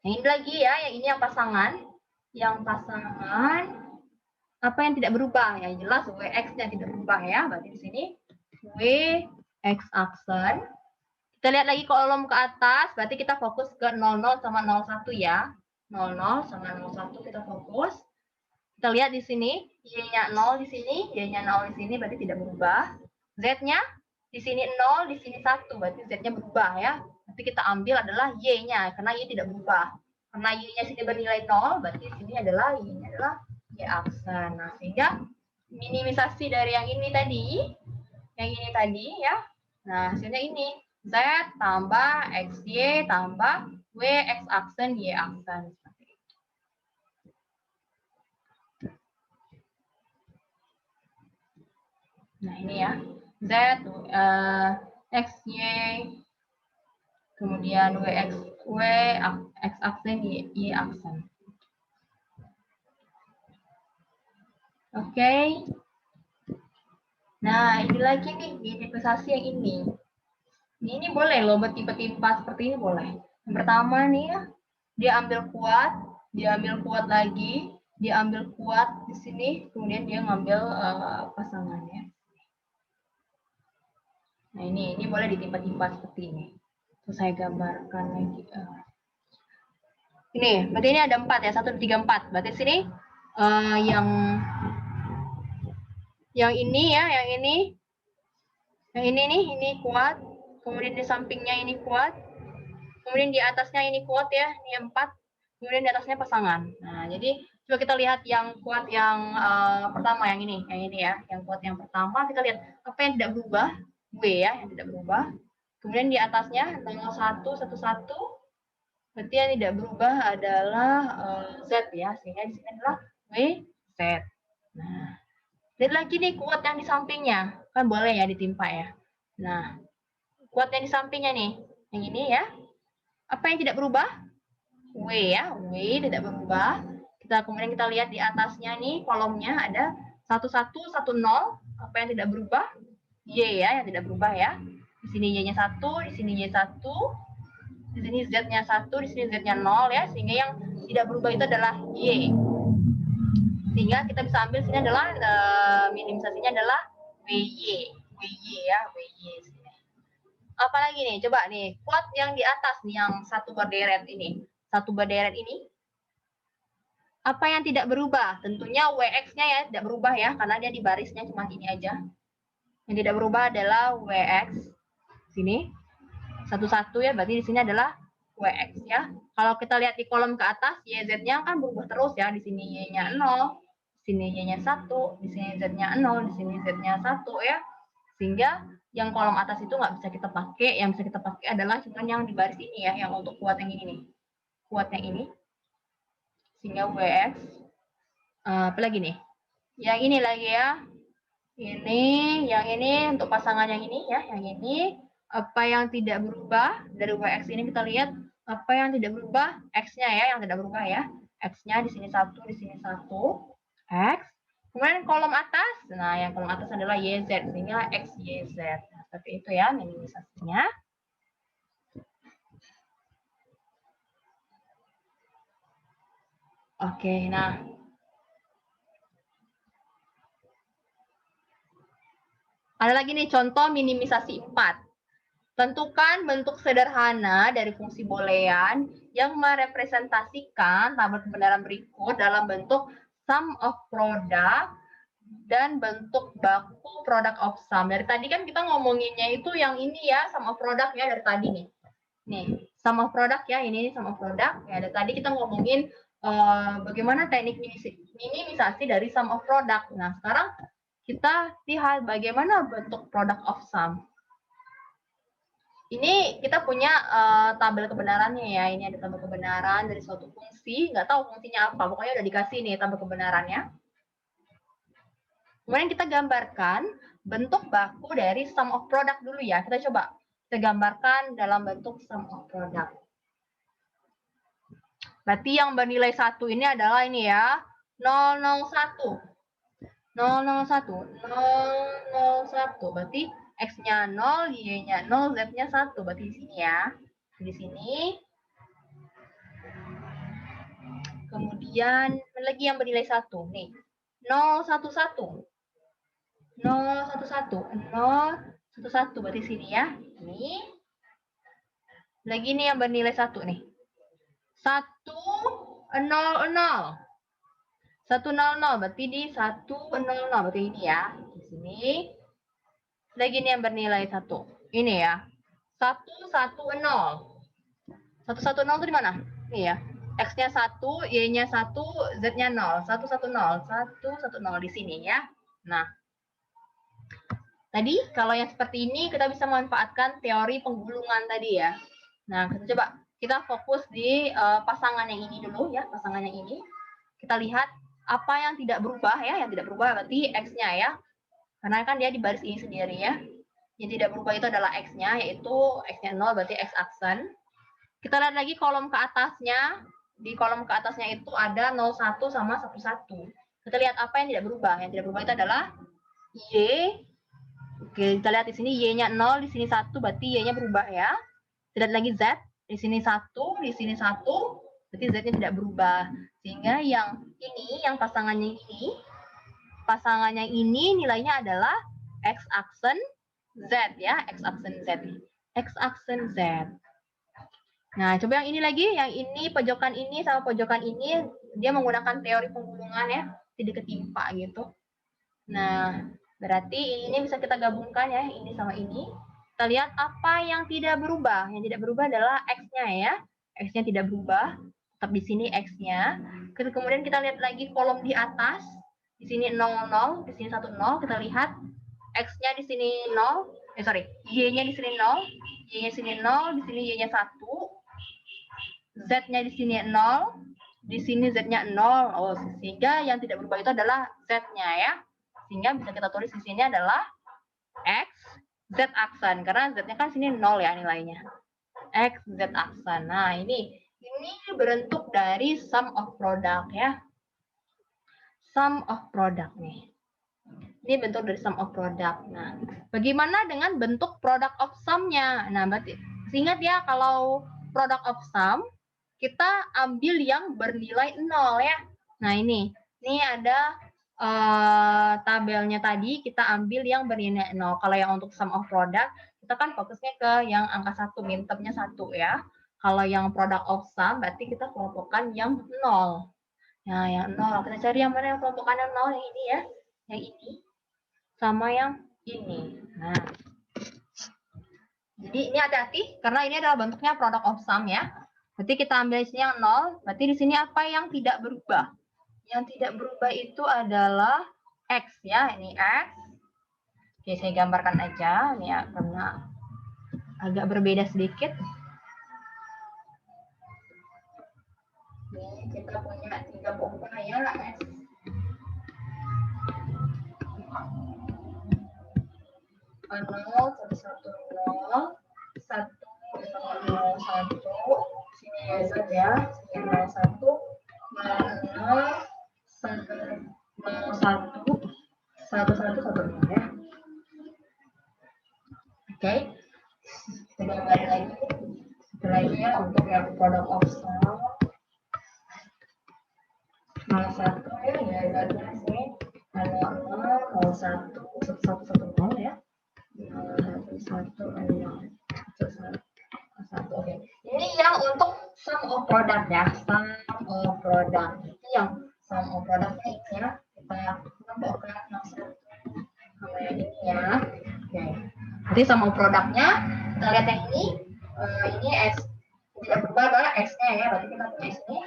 Yang ini lagi ya, yang ini yang pasangan. Yang pasangan, apa yang tidak berubah? Yang jelas WX-nya tidak berubah ya. Berarti di sini WX aksen. Kita lihat lagi kolom ke atas, berarti kita fokus ke 00 sama 01 ya. 00 sama 01 kita fokus. Kita lihat di sini, Y-nya 0 di sini, Y-nya 0 di sini, berarti tidak berubah. Z-nya di sini 0, di sini 1, berarti Z-nya berubah ya. Nanti kita ambil adalah Y-nya, karena Y tidak berubah. Karena Y-nya sini bernilai 0, berarti di sini adalah Y-nya adalah Y aksen. Nah, sehingga minimisasi dari yang ini tadi ya. Nah, hasilnya ini. Z tambah XY tambah W X aksen Y aksen. Nah, ini ya. Z, XY, kemudian W X aksen, Y aksen. Oke. Nah, ini lagi nih, minimisasi yang ini. Ini boleh loh, bertipe-tipe seperti ini boleh. Yang pertama nih ya, dia ambil kuat lagi, dia ambil kuat di sini, kemudian dia ngambil pasangannya. Nah, ini boleh ditimpa-timpa seperti ini. Terus saya gambarkan lagi. Ini, berarti ini ada 4 ya, 1, 3, 4. Berarti sini yang ini ya, yang ini nih, ini kuat. Kemudian di sampingnya ini kuat. Kemudian di atasnya ini kuat ya, ini 4. Kemudian di atasnya pasangan. Nah, jadi coba kita lihat yang kuat yang pertama, yang ini ya. Yang kuat yang pertama, kita lihat apa yang tidak berubah. W ya, yang tidak berubah. Kemudian di atasnya 01, 11. Berarti yang tidak berubah adalah Z ya, sehingga di sini adalah W, Z. Nah, lihat lagi nih kuat yang di sampingnya. Kan boleh ya ditimpa ya. Nah, kuat yang di sampingnya nih. Yang ini ya. Apa yang tidak berubah? W ya, W tidak berubah. Kemudian kita lihat di atasnya nih kolomnya ada 11, 10. Apa yang tidak berubah? Y ya, yang tidak berubah ya. Di sini Y-nya 1, di sini Y 1. Di sini Z-nya 1, di sini Z-nya 0 ya. Sehingga yang tidak berubah itu adalah Y. Sehingga kita bisa ambil sini adalah minimisasinya adalah WY. WY ya, WY. Apalagi nih, coba nih, kuat yang di atas nih, yang satu berderet ini. Satu berderet ini. Apa yang tidak berubah? Tentunya WX-nya ya tidak berubah ya, karena dia di barisnya cuma ini aja. Yang tidak berubah adalah WX. Sini. Satu-satu ya, berarti di sini adalah WX ya. Kalau kita lihat di kolom ke atas, YZ-nya kan berubah terus ya. Di sini Y-nya 0, di sini Y-nya 1, di sini Z-nya 0, di sini Z-nya 1 ya. Sehingga yang kolom atas itu nggak bisa kita pakai, yang bisa kita pakai adalah cuma yang di baris ini ya, yang untuk kuat yang ini nih. Kuat yang ini. Sehingga WX, apa lagi nih? Yang ini lagi ya. Ini, yang ini untuk pasangan yang ini ya, yang ini. Apa yang tidak berubah dari WX ini kita lihat, apa yang tidak berubah, X-nya ya, yang tidak berubah ya. X-nya di sini 1, di sini 1, X. Kemudian kolom atas, nah yang kolom atas adalah YZ, sehingga X, YZ. Nah, seperti itu ya minimisasinya. Oke, nah. Ada lagi nih contoh minimisasi 4. Tentukan bentuk sederhana dari fungsi boolean yang merepresentasikan tabel kebenaran berikut dalam bentuk sum of product dan bentuk baku product of sum. Dari tadi kan kita ngomonginnya itu yang ini ya, sum of product ya dari tadi nih. Nih, sum of product ya, ini sum of product. Ya, dari tadi kita ngomongin bagaimana teknik minimisasi dari sum of product. Nah, sekarang kita lihat bagaimana bentuk product of sum. Ini kita punya tabel kebenarannya ya. Ini ada tabel kebenaran dari suatu fungsi. Nggak tahu fungsinya apa. Pokoknya udah dikasih nih tabel kebenarannya. Kemudian kita gambarkan bentuk baku dari sum of product dulu ya. Kita coba. Kita gambarkan dalam bentuk sum of product. Berarti yang bernilai 1 ini adalah ini ya. 001. 001. 001. Berarti X-nya 0, Y-nya 0, Z-nya 1. Berarti di sini ya. Di sini. Kemudian lagi yang bernilai 1. Nih. 011. 011. 011. Berarti sini ya. Ini. Lagi nih yang bernilai 1 nih. 100. 100. Berarti di 100. Berarti ini ya. Di sini. Lagi nih yang bernilai 1. Ini ya. 110. 110 itu di mana? Ini ya. X-nya 1, Y-nya 1, Z-nya 0. 110. 110 di sini ya. Nah. Tadi kalau yang seperti ini kita bisa memanfaatkan teori penggulungan tadi ya. Nah, kita coba kita fokus di pasangan yang ini dulu ya, pasangan yang ini. Kita lihat apa yang tidak berubah ya, yang tidak berubah berarti X-nya ya. Karena kan dia di baris ini sendiri ya. Yang tidak berubah itu adalah X-nya, yaitu X-nya 0 berarti X aksen. Kita lihat lagi kolom ke atasnya. Di kolom ke atasnya itu ada 01 sama 11. Kita lihat apa yang tidak berubah. Yang tidak berubah itu adalah Y. Oke, kita lihat di sini Y-nya 0, di sini 1, berarti Y-nya berubah ya. Kita lihat lagi Z, di sini 1, di sini 1, berarti Z-nya tidak berubah. Sehingga yang ini, yang pasangannya ini nilainya adalah X aksen Z ya, X aksen Z. X aksen Z. Nah, coba yang ini lagi, yang ini pojokan ini sama pojokan ini, dia menggunakan teori penggulungan ya, tidak ketimpa gitu. Nah, berarti ini bisa kita gabungkan ya, ini sama ini. Kita lihat apa yang tidak berubah. Yang tidak berubah adalah X-nya ya. X-nya tidak berubah, tetap di sini X-nya. Kemudian kita lihat lagi kolom di atas. Di sini 00, di sini 10. Kita lihat X-nya di sini 0. Y-nya di sini 0. Y-nya di sini 0, di sini Y-nya 1. Z-nya di sini 0. Di sini Z-nya 0. Oh, sehingga yang tidak berubah itu adalah Z-nya ya. Sehingga bisa kita tulis di sini adalah X, Z aksen. Karena Z-nya kan sini 0 ya nilainya. X, Z aksen. Nah, ini bentuk dari sum of product ya. Sum of product nih. Ini bentuk dari sum of product. Nah, bagaimana dengan bentuk product of sum-nya? Nah, berarti ingat ya kalau product of sum, kita ambil yang bernilai 0 ya. Nah, ini ada tabelnya tadi, kita ambil yang bernilai 0. Kalau yang untuk sum of product, kita kan fokusnya ke yang angka 1, min termnya 1 ya. Kalau yang product of sum, berarti kita kelompokkan yang 0. Nah, yang 0. Kita cari yang mana yang kelompokan yang 0, yang ini ya. Yang ini. Sama yang ini. Nah. Jadi ini hati-hati, karena ini adalah bentuknya product of sum ya. Berarti kita ambil di sini yang 0, berarti di sini apa yang tidak berubah? Yang tidak berubah itu adalah X ya, ini X. Oke, saya gambarkan aja ini ya, karena agak berbeda sedikit. Ini kita punya 3 pompa ya, X. Nol, 110, 101, sini ya Z ya, sini 01, 00, 01, 1110 ya. Oke, kita gambar lagi. Setelahnya untuk yang produk of sum 01 ya, ya sini 00, 01, 1110 ya. 1, oke. Ini yang untuk sum of product ya, sum of product. Itu yang sum of product ini ya. Kita tambahkan langsung sama yang ini ya. Oke. Jadi sum of produknya kita lihat yang ini. Ini X tidak berubah adalah X-nya ya. Berarti kita punya X ini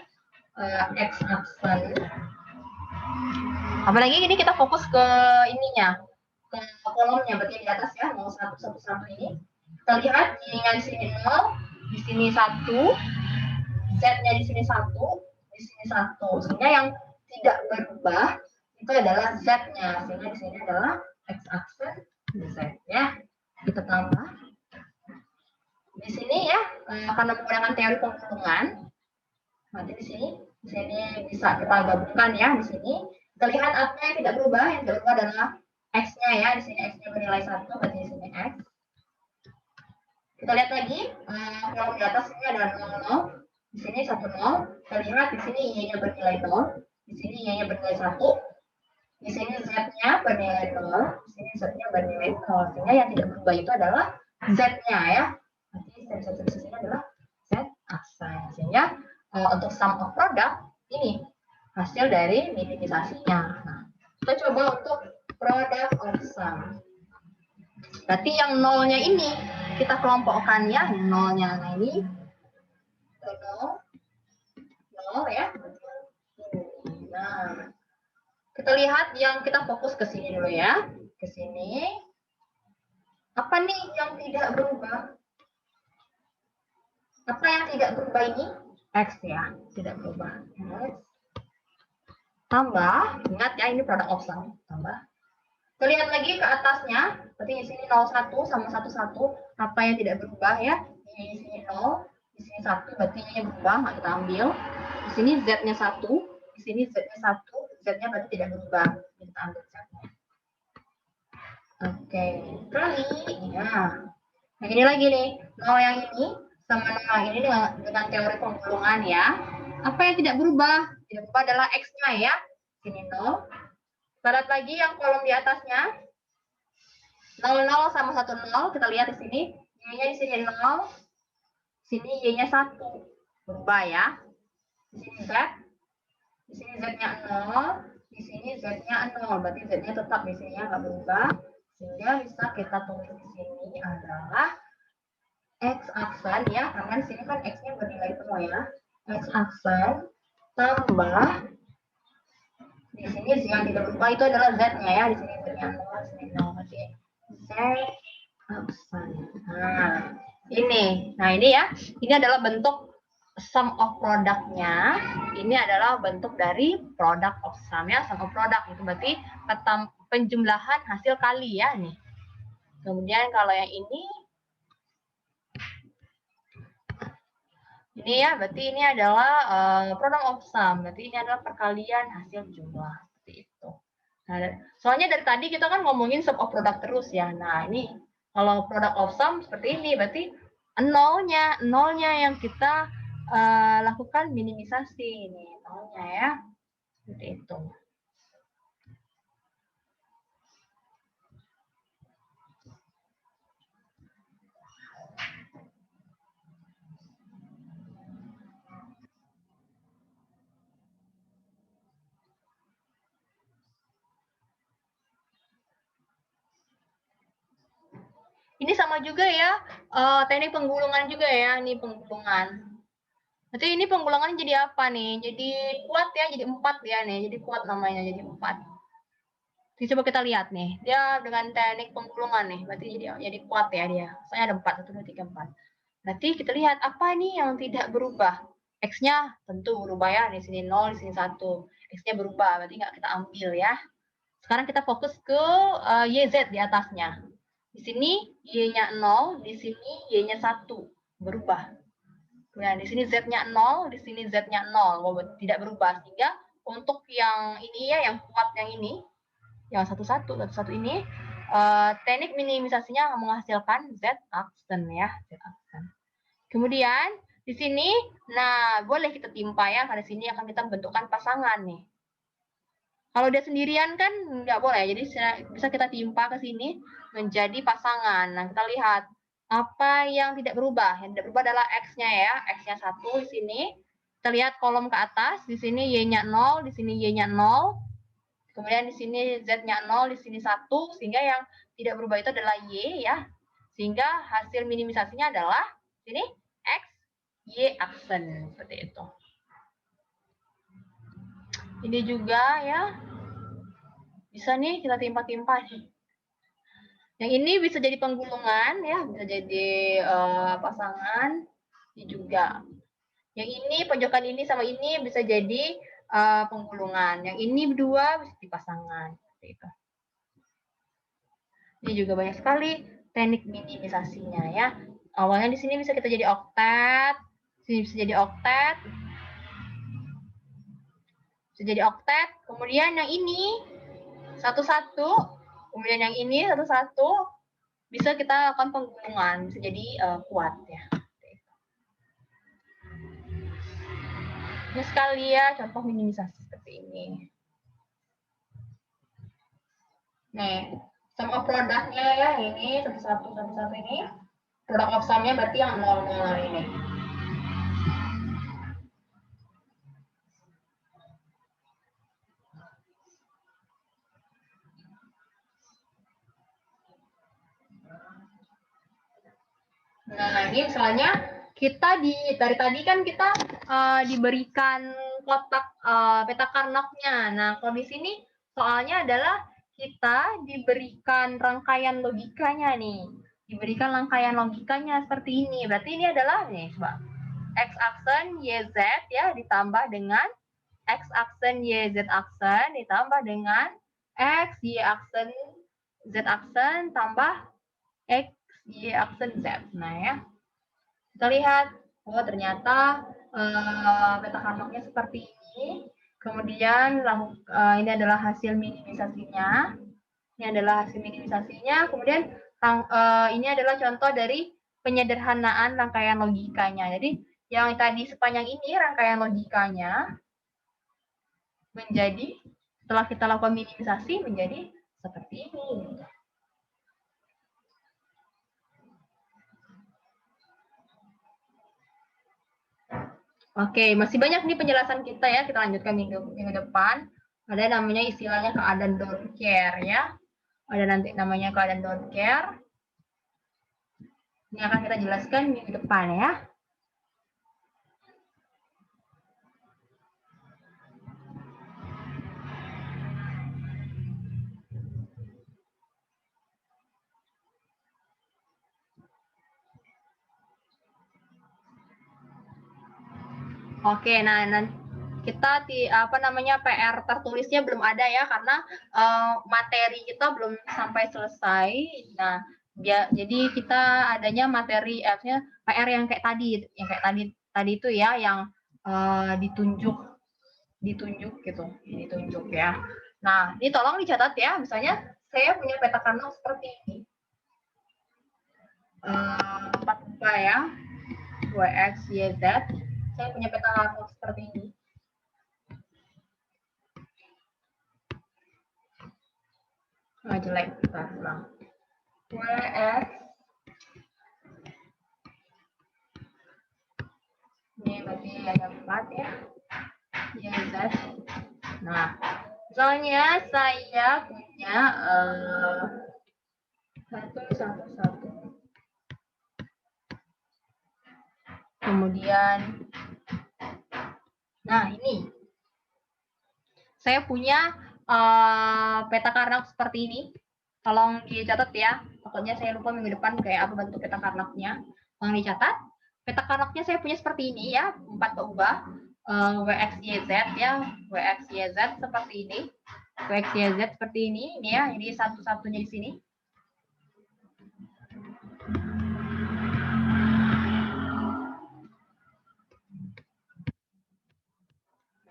X absen. Apalagi ini kita fokus ke ininya, ke kolomnya, berarti di atas ya, 0111 ini. Kita lihat Y-nya di sini 0, di sini 1, Z-nya di sini 1, di sini 1. Sehingga yang tidak berubah itu adalah Z-nya. Sehingga di sini adalah X aksen Z ya. Kita tambah. Di sini ya, karena menggunakan teori penghubungan, nanti di sini bisa kita gabungkan ya di sini. Kita lihat apa yang tidak berubah. Yang tidak berubah adalah X-nya ya. Di sini X-nya bernilai 1, berarti di sini X. Kita lihat lagi, kalau di atas ini ada 00, di sini 10. Kita lihat di sini Y-nya bernilai 0, di sini Y-nya bernilai 1, di sini Z-nya bernilai 0, di sini Z-nya bernilai 0. Sehingga yang tidak berubah itu adalah Z-nya ya. Berarti Z di sini adalah Z aksen. Sehingga untuk sum of product ini hasil dari minimisasinya. Nah, kita coba untuk product of sum. Berarti yang nolnya ini kita kelompokkan ya, yang nolnya nah ini 0 ya. Nah, kita lihat yang kita fokus ke sini dulu ya, ke sini. Apa nih yang tidak berubah? Apa yang tidak berubah ini? X ya, tidak berubah. X. Tambah, ingat ya ini product of sum, tambah. Kita lihat lagi ke atasnya, berarti di sini 01 sama 11, apa yang tidak berubah ya? Di sini 0, di sini 1, berarti ini berubah, nggak kita ambil. Di sini Z-nya 1, di sini Z-nya 1, Z-nya berarti tidak berubah. Kita ambil Z-nya. Oke, kali ya. Nah ini lagi nih, 0 yang ini sama 0 yang ini dengan teori penggulungan ya. Apa yang tidak berubah? Tidak berubah adalah X-nya ya. Sini 0. Kita lihat lagi yang kolom di atasnya. 00 sama 10. Kita lihat di sini. Y-nya di sini 0. Sini Y-nya 1. Berubah ya. Di sini Z. Di sini Z-nya 0. Di sini Z-nya 0. Berarti Z-nya tetap di sini ya, nggak berubah. Sehingga bisa kita tulis di sini adalah X aksen ya. Karena di sini kan X-nya bernilai penuh ya. X aksen tambah di sini yang tidak berubah itu adalah Z-nya ya. Di sini Z-nya 0, di sini 0. Berarti Z aksen. Nah, ini. Nah, ini ya. Ini adalah bentuk sum of product-nya. Ini adalah bentuk dari product of sum ya. Sum of product itu berarti penjumlahan hasil kali ya nih. Kemudian kalau yang ini ya, berarti ini adalah product of sum. Berarti ini adalah perkalian hasil jumlah. Seperti itu. Nah, soalnya dari tadi kita kan ngomongin sum of product terus ya. Nah, ini kalau product of sum seperti ini, berarti nolnya yang kita lakukan minimisasi. Ini nolnya ya. Seperti itu. Ini sama juga ya, teknik penggulungan juga ya, ini penggulungan. Berarti ini penggulangannya jadi apa nih? Jadi kuat ya, jadi 4 ya nih. Jadi kuat namanya, jadi 4. Jadi coba kita lihat nih. Dia dengan teknik penggulungan nih. Berarti jadi kuat ya dia. Soalnya ada 4, 1, 2, 3, 4. Berarti kita lihat apa nih yang tidak berubah. X-nya tentu berubah ya. Di sini 0, di sini 1. X-nya berubah, berarti nggak kita ambil ya. Sekarang kita fokus ke YZ di atasnya. Di sini Y-nya 0, di sini Y-nya 1. Berubah. Nah, di sini Z-nya 0, di sini Z-nya 0. Tidak berubah. Sehingga untuk yang ini ya, yang kuat yang ini, yang satu-satu ini, teknik minimisasinya menghasilkan Z-aksen ya. Z-aksen. Kemudian, di sini, nah boleh kita timpa ya, karena di sini akan kita bentukkan pasangan nih. Kalau dia sendirian kan nggak boleh, jadi bisa kita timpa ke sini menjadi pasangan. Nah, kita lihat apa yang tidak berubah. Yang tidak berubah adalah X-nya ya, X-nya 1 di sini. Kita lihat kolom ke atas, di sini Y-nya 0, di sini Y-nya 0. Kemudian di sini Z-nya 0, di sini 1, sehingga yang tidak berubah itu adalah Y ya. Sehingga hasil minimisasinya adalah sini X, Y aksen, seperti itu. Ini juga ya, bisa nih kita timpa-timpa nih. Yang ini bisa jadi penggulungan ya, bisa jadi pasangan. Ini juga. Yang ini pojokan ini sama ini bisa jadi penggulungan. Yang ini berdua bisa jadi pasangan. Seperti itu. Ini juga banyak sekali teknik minimisasinya ya. Awalnya di sini bisa kita jadi oktet, sini bisa jadi oktet, bisa jadi oktet. Kemudian yang ini satu-satu, kemudian yang ini satu-satu, bisa kita lakukan penggulungan, bisa jadi kuat ya. Ini sekali ya contoh minimisasi seperti ini. Nih, sum of produknya ya ini satu-satu ini. Product of sum-nya berarti yang 0 ini. Nah, ini misalnya kita dari tadi kan kita diberikan kotak peta Karnaugh-nya. Nah, kalau di sini soalnya adalah kita diberikan rangkaian logikanya nih. Diberikan rangkaian logikanya seperti ini. Berarti ini adalah nih, coba. X aksen YZ ya ditambah dengan X aksen YZ aksen ditambah dengan X Y aksen Z aksen tambah X Y aksen Z. Nah ya, kita lihat, oh ternyata peta Karnaugh-nya seperti ini. Kemudian ini adalah hasil minimisasinya. Ini adalah hasil minimisasinya. Kemudian ini adalah contoh dari penyederhanaan rangkaian logikanya. Jadi yang tadi sepanjang ini rangkaian logikanya menjadi, setelah kita lakukan minimisasi menjadi seperti ini. Oke, masih banyak nih penjelasan kita ya. Kita lanjutkan minggu depan. Ada namanya istilahnya keadaan don't care ya. Ada nanti namanya keadaan don't care. Ini akan kita jelaskan minggu depan ya. Oke, nah kita PR tertulisnya belum ada ya karena materi kita belum sampai selesai. Nah, jadi kita adanya materi PR yang kayak tadi, itu ya, yang ditunjuk gitu, ditunjuk ya. Nah, ini tolong dicatat ya. Misalnya saya punya peta Karnaugh seperti ini. 4 ya, 2x, y, z. Saya punya peta Karnaugh seperti ini. Nah, jelek, kita ulang. 2x, ini berarti ada 4 ya, y, z. Nah, misalnya saya punya 1. Kemudian Nah, ini saya punya peta karnak seperti ini. Tolong dicatat ya. Takutnya saya lupa minggu depan kayak apa bentuk peta karnaknya. Tolong dicatat. Peta karnaknya saya punya seperti ini ya, 4 keubah. WXYZ ya, WXYZ seperti ini. WXYZ seperti ini ya. Ini satu-satunya di sini.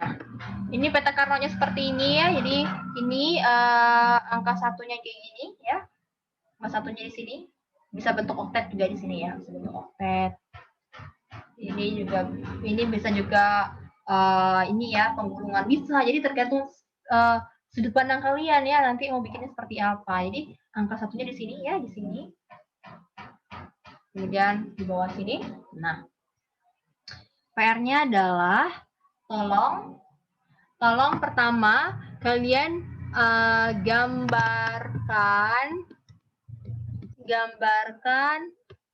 Nah, ini peta karnonya seperti ini ya. Jadi ini angka satunya kayak gini ya. Angka satunya di sini. Bisa bentuk oktet juga di sini ya. Bisa bentuk oktet. Ini juga, ini bisa juga ini ya penggulungan bisa. Jadi tergantung sudut pandang kalian ya. Nanti mau bikinnya seperti apa. Jadi angka satunya di sini ya, di sini. Kemudian di bawah sini. Nah, PR-nya adalah tolong pertama kalian gambarkan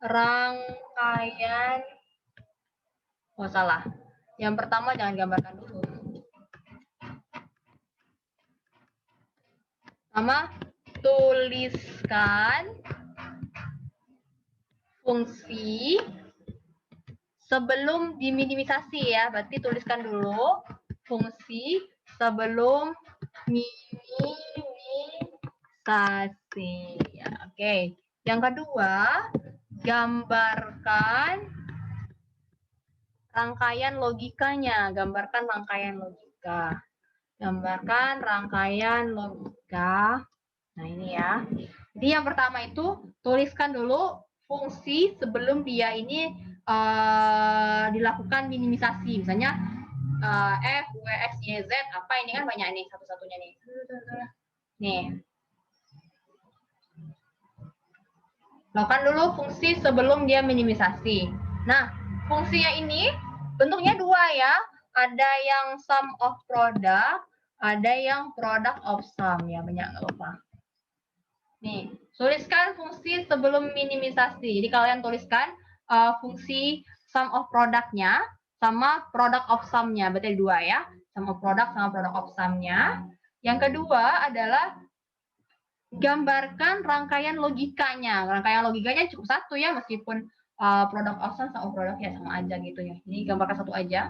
rangkaian. Oh salah. Yang pertama jangan gambarkan dulu. Pertama tuliskan fungsi sebelum diminimisasi ya. Berarti tuliskan dulu fungsi sebelum minimisasi. Ya, oke. Yang kedua, gambarkan rangkaian logikanya. Gambarkan rangkaian logika. Gambarkan rangkaian logika. Nah, ini ya. Jadi yang pertama itu tuliskan dulu fungsi sebelum dia ini dilakukan minimisasi. Misalnya F, W, X, Y, Z. Apa ini kan banyak nih satu-satunya nih. Nih. Lakukan dulu fungsi sebelum dia minimisasi. Nah, fungsinya ini bentuknya dua ya. Ada yang sum of product, ada yang product of sum ya, banyak nggak lupa. Nih, tuliskan fungsi sebelum minimisasi. Jadi kalian tuliskan fungsi sum of product-nya sama product of sum-nya. Berarti dua ya. Sum of product sama product of sum-nya. Yang kedua adalah gambarkan rangkaian logikanya. Rangkaian logikanya cukup satu ya, meskipun product of sum sama product ya sama aja gitu ya. Ini gambarkan satu aja.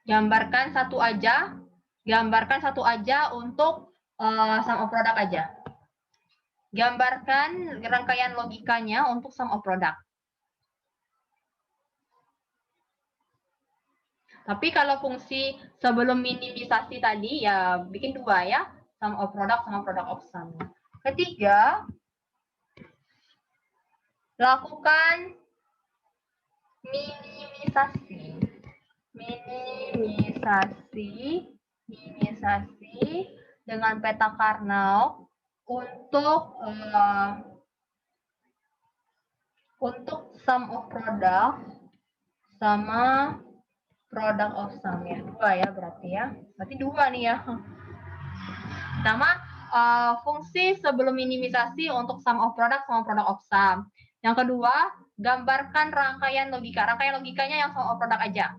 Gambarkan satu aja untuk sum of product aja. Gambarkan rangkaian logikanya untuk sum of product. Tapi kalau fungsi sebelum minimisasi tadi ya bikin dua ya, sum of product sama product of sum. Ketiga, lakukan minimisasi dengan peta Karnaugh untuk sum of product sama product of sum ya. Dua ya berarti ya. Berarti dua nih ya. Pertama, fungsi sebelum minimisasi untuk sum of product sama product of sum. Yang kedua, gambarkan rangkaian logika. Rangkaian logikanya yang sum of product aja.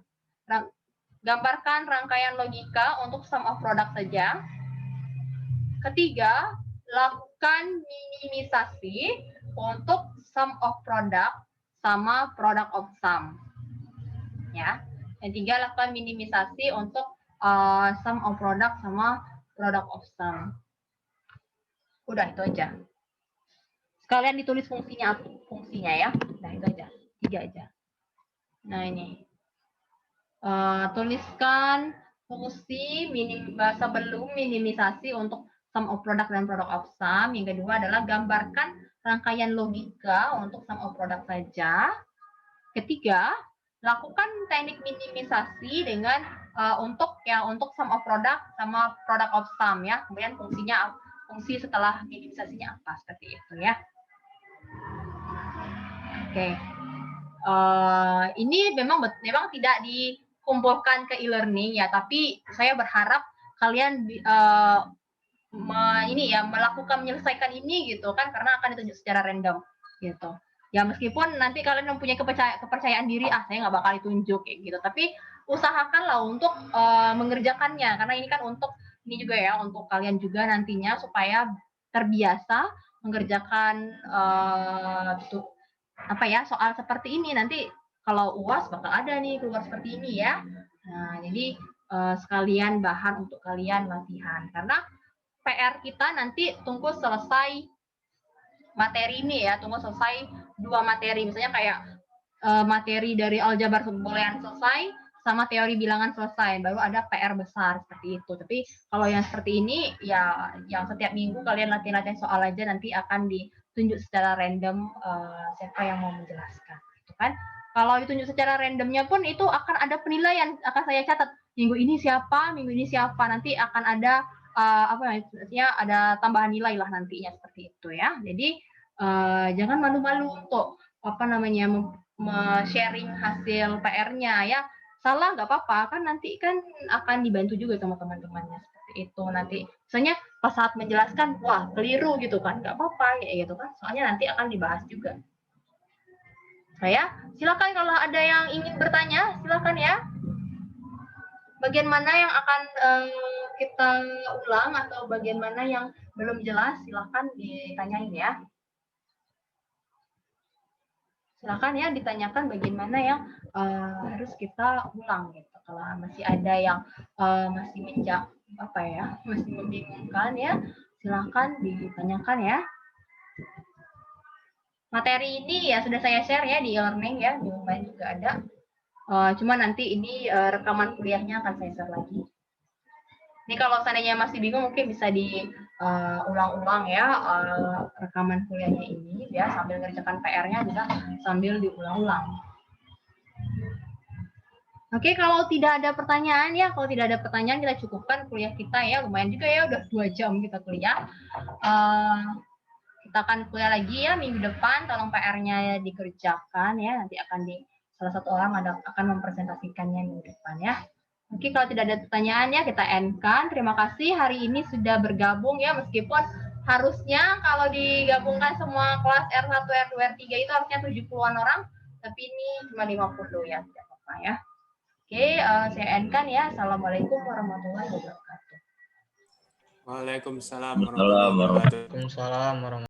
Gambarkan rangkaian logika untuk sum of product saja. Ketiga, lakukan minimisasi untuk sum of product sama product of sum. Ya. Yang tiga, lakukan minimisasi untuk sum of product sama product of sum. Udah itu aja. Sekalian ditulis fungsinya ya. Nah itu aja, 3 aja. Nah ini, tuliskan fungsi sebelum minimisasi untuk sum of product dan product of sum. Yang kedua adalah gambarkan rangkaian logika untuk sum of product saja. Ketiga, lakukan teknik minimisasi dengan untuk sum of product sama product of sum ya. Kemudian fungsi setelah minimisasinya apa seperti itu ya. Oke. Ini memang tidak dikumpulkan ke e-learning ya, tapi saya berharap kalian menyelesaikan ini gitu kan, karena akan ditunjuk secara random gitu. Ya meskipun nanti kalian mempunyai kepercayaan diri, saya nggak bakal ditunjuk kayak gitu. Tapi usahakanlah untuk mengerjakannya, karena ini kan untuk ini juga ya, untuk kalian juga nantinya supaya terbiasa mengerjakan apa ya, soal seperti ini. Nanti kalau UAS bakal ada nih keluar seperti ini ya. Nah, jadi sekalian bahan untuk kalian latihan, karena PR kita nanti tunggu selesai materi ini ya, tunggu selesai 2 materi, misalnya kayak materi dari aljabar boolean selesai sama teori bilangan selesai, baru ada PR besar seperti itu. Tapi kalau yang seperti ini ya, yang setiap minggu kalian latihan-latihan soal aja, nanti akan ditunjuk secara random siapa yang mau menjelaskan, gitu kan. Kalau ditunjuk secara randomnya pun itu akan ada penilaian, akan saya catat minggu ini siapa, nanti akan ada apa ya, ada tambahan nilai lah nantinya seperti itu ya. Jadi jangan malu-malu untuk apa namanya sharing hasil PR-nya ya. Salah nggak apa-apa, kan nanti kan akan dibantu juga sama teman-temannya seperti itu. Nanti misalnya pas saat menjelaskan, wah keliru gitu kan, nggak apa-apa ya gitu kan. Soalnya nanti akan dibahas juga. Silakan kalau ada yang ingin bertanya, silakan ya. Bagian mana yang akan kita ulang atau bagian mana yang belum jelas, silakan ditanyain ya. Silakan ya ditanyakan bagaimana yang harus kita ulang gitu. Kalau masih ada yang masih masih membingungkan ya, silakan ditanyakan ya. Materi ini ya sudah saya share ya di e-learning ya, di online juga ada. Cuma nanti ini rekaman kuliahnya akan saya share lagi. Ini kalau seandainya masih bingung mungkin bisa diulang-ulang ya rekaman kuliahnya ini ya, sambil ngerjakan PR-nya bisa sambil diulang-ulang. Oke, kalau tidak ada pertanyaan ya, kita cukupkan kuliah kita ya, lumayan juga ya, udah 2 jam kita kuliah. Kita akan kuliah lagi ya minggu depan, tolong PR-nya dikerjakan ya, nanti akan salah satu orang akan mempresentasikannya minggu depan ya. Oke, kalau tidak ada pertanyaan ya kita end-kan. Terima kasih hari ini sudah bergabung ya, meskipun harusnya kalau digabungkan semua kelas R1, R2, R3 itu harusnya 70-an orang, tapi ini cuma 50 ya, tidak apa-apa ya. Oke, saya end-kan ya. Assalamualaikum warahmatullahi wabarakatuh. Waalaikumsalam warahmatullahi wabarakatuh. Waalaikumsalam warahmatullahi wabarakatuh.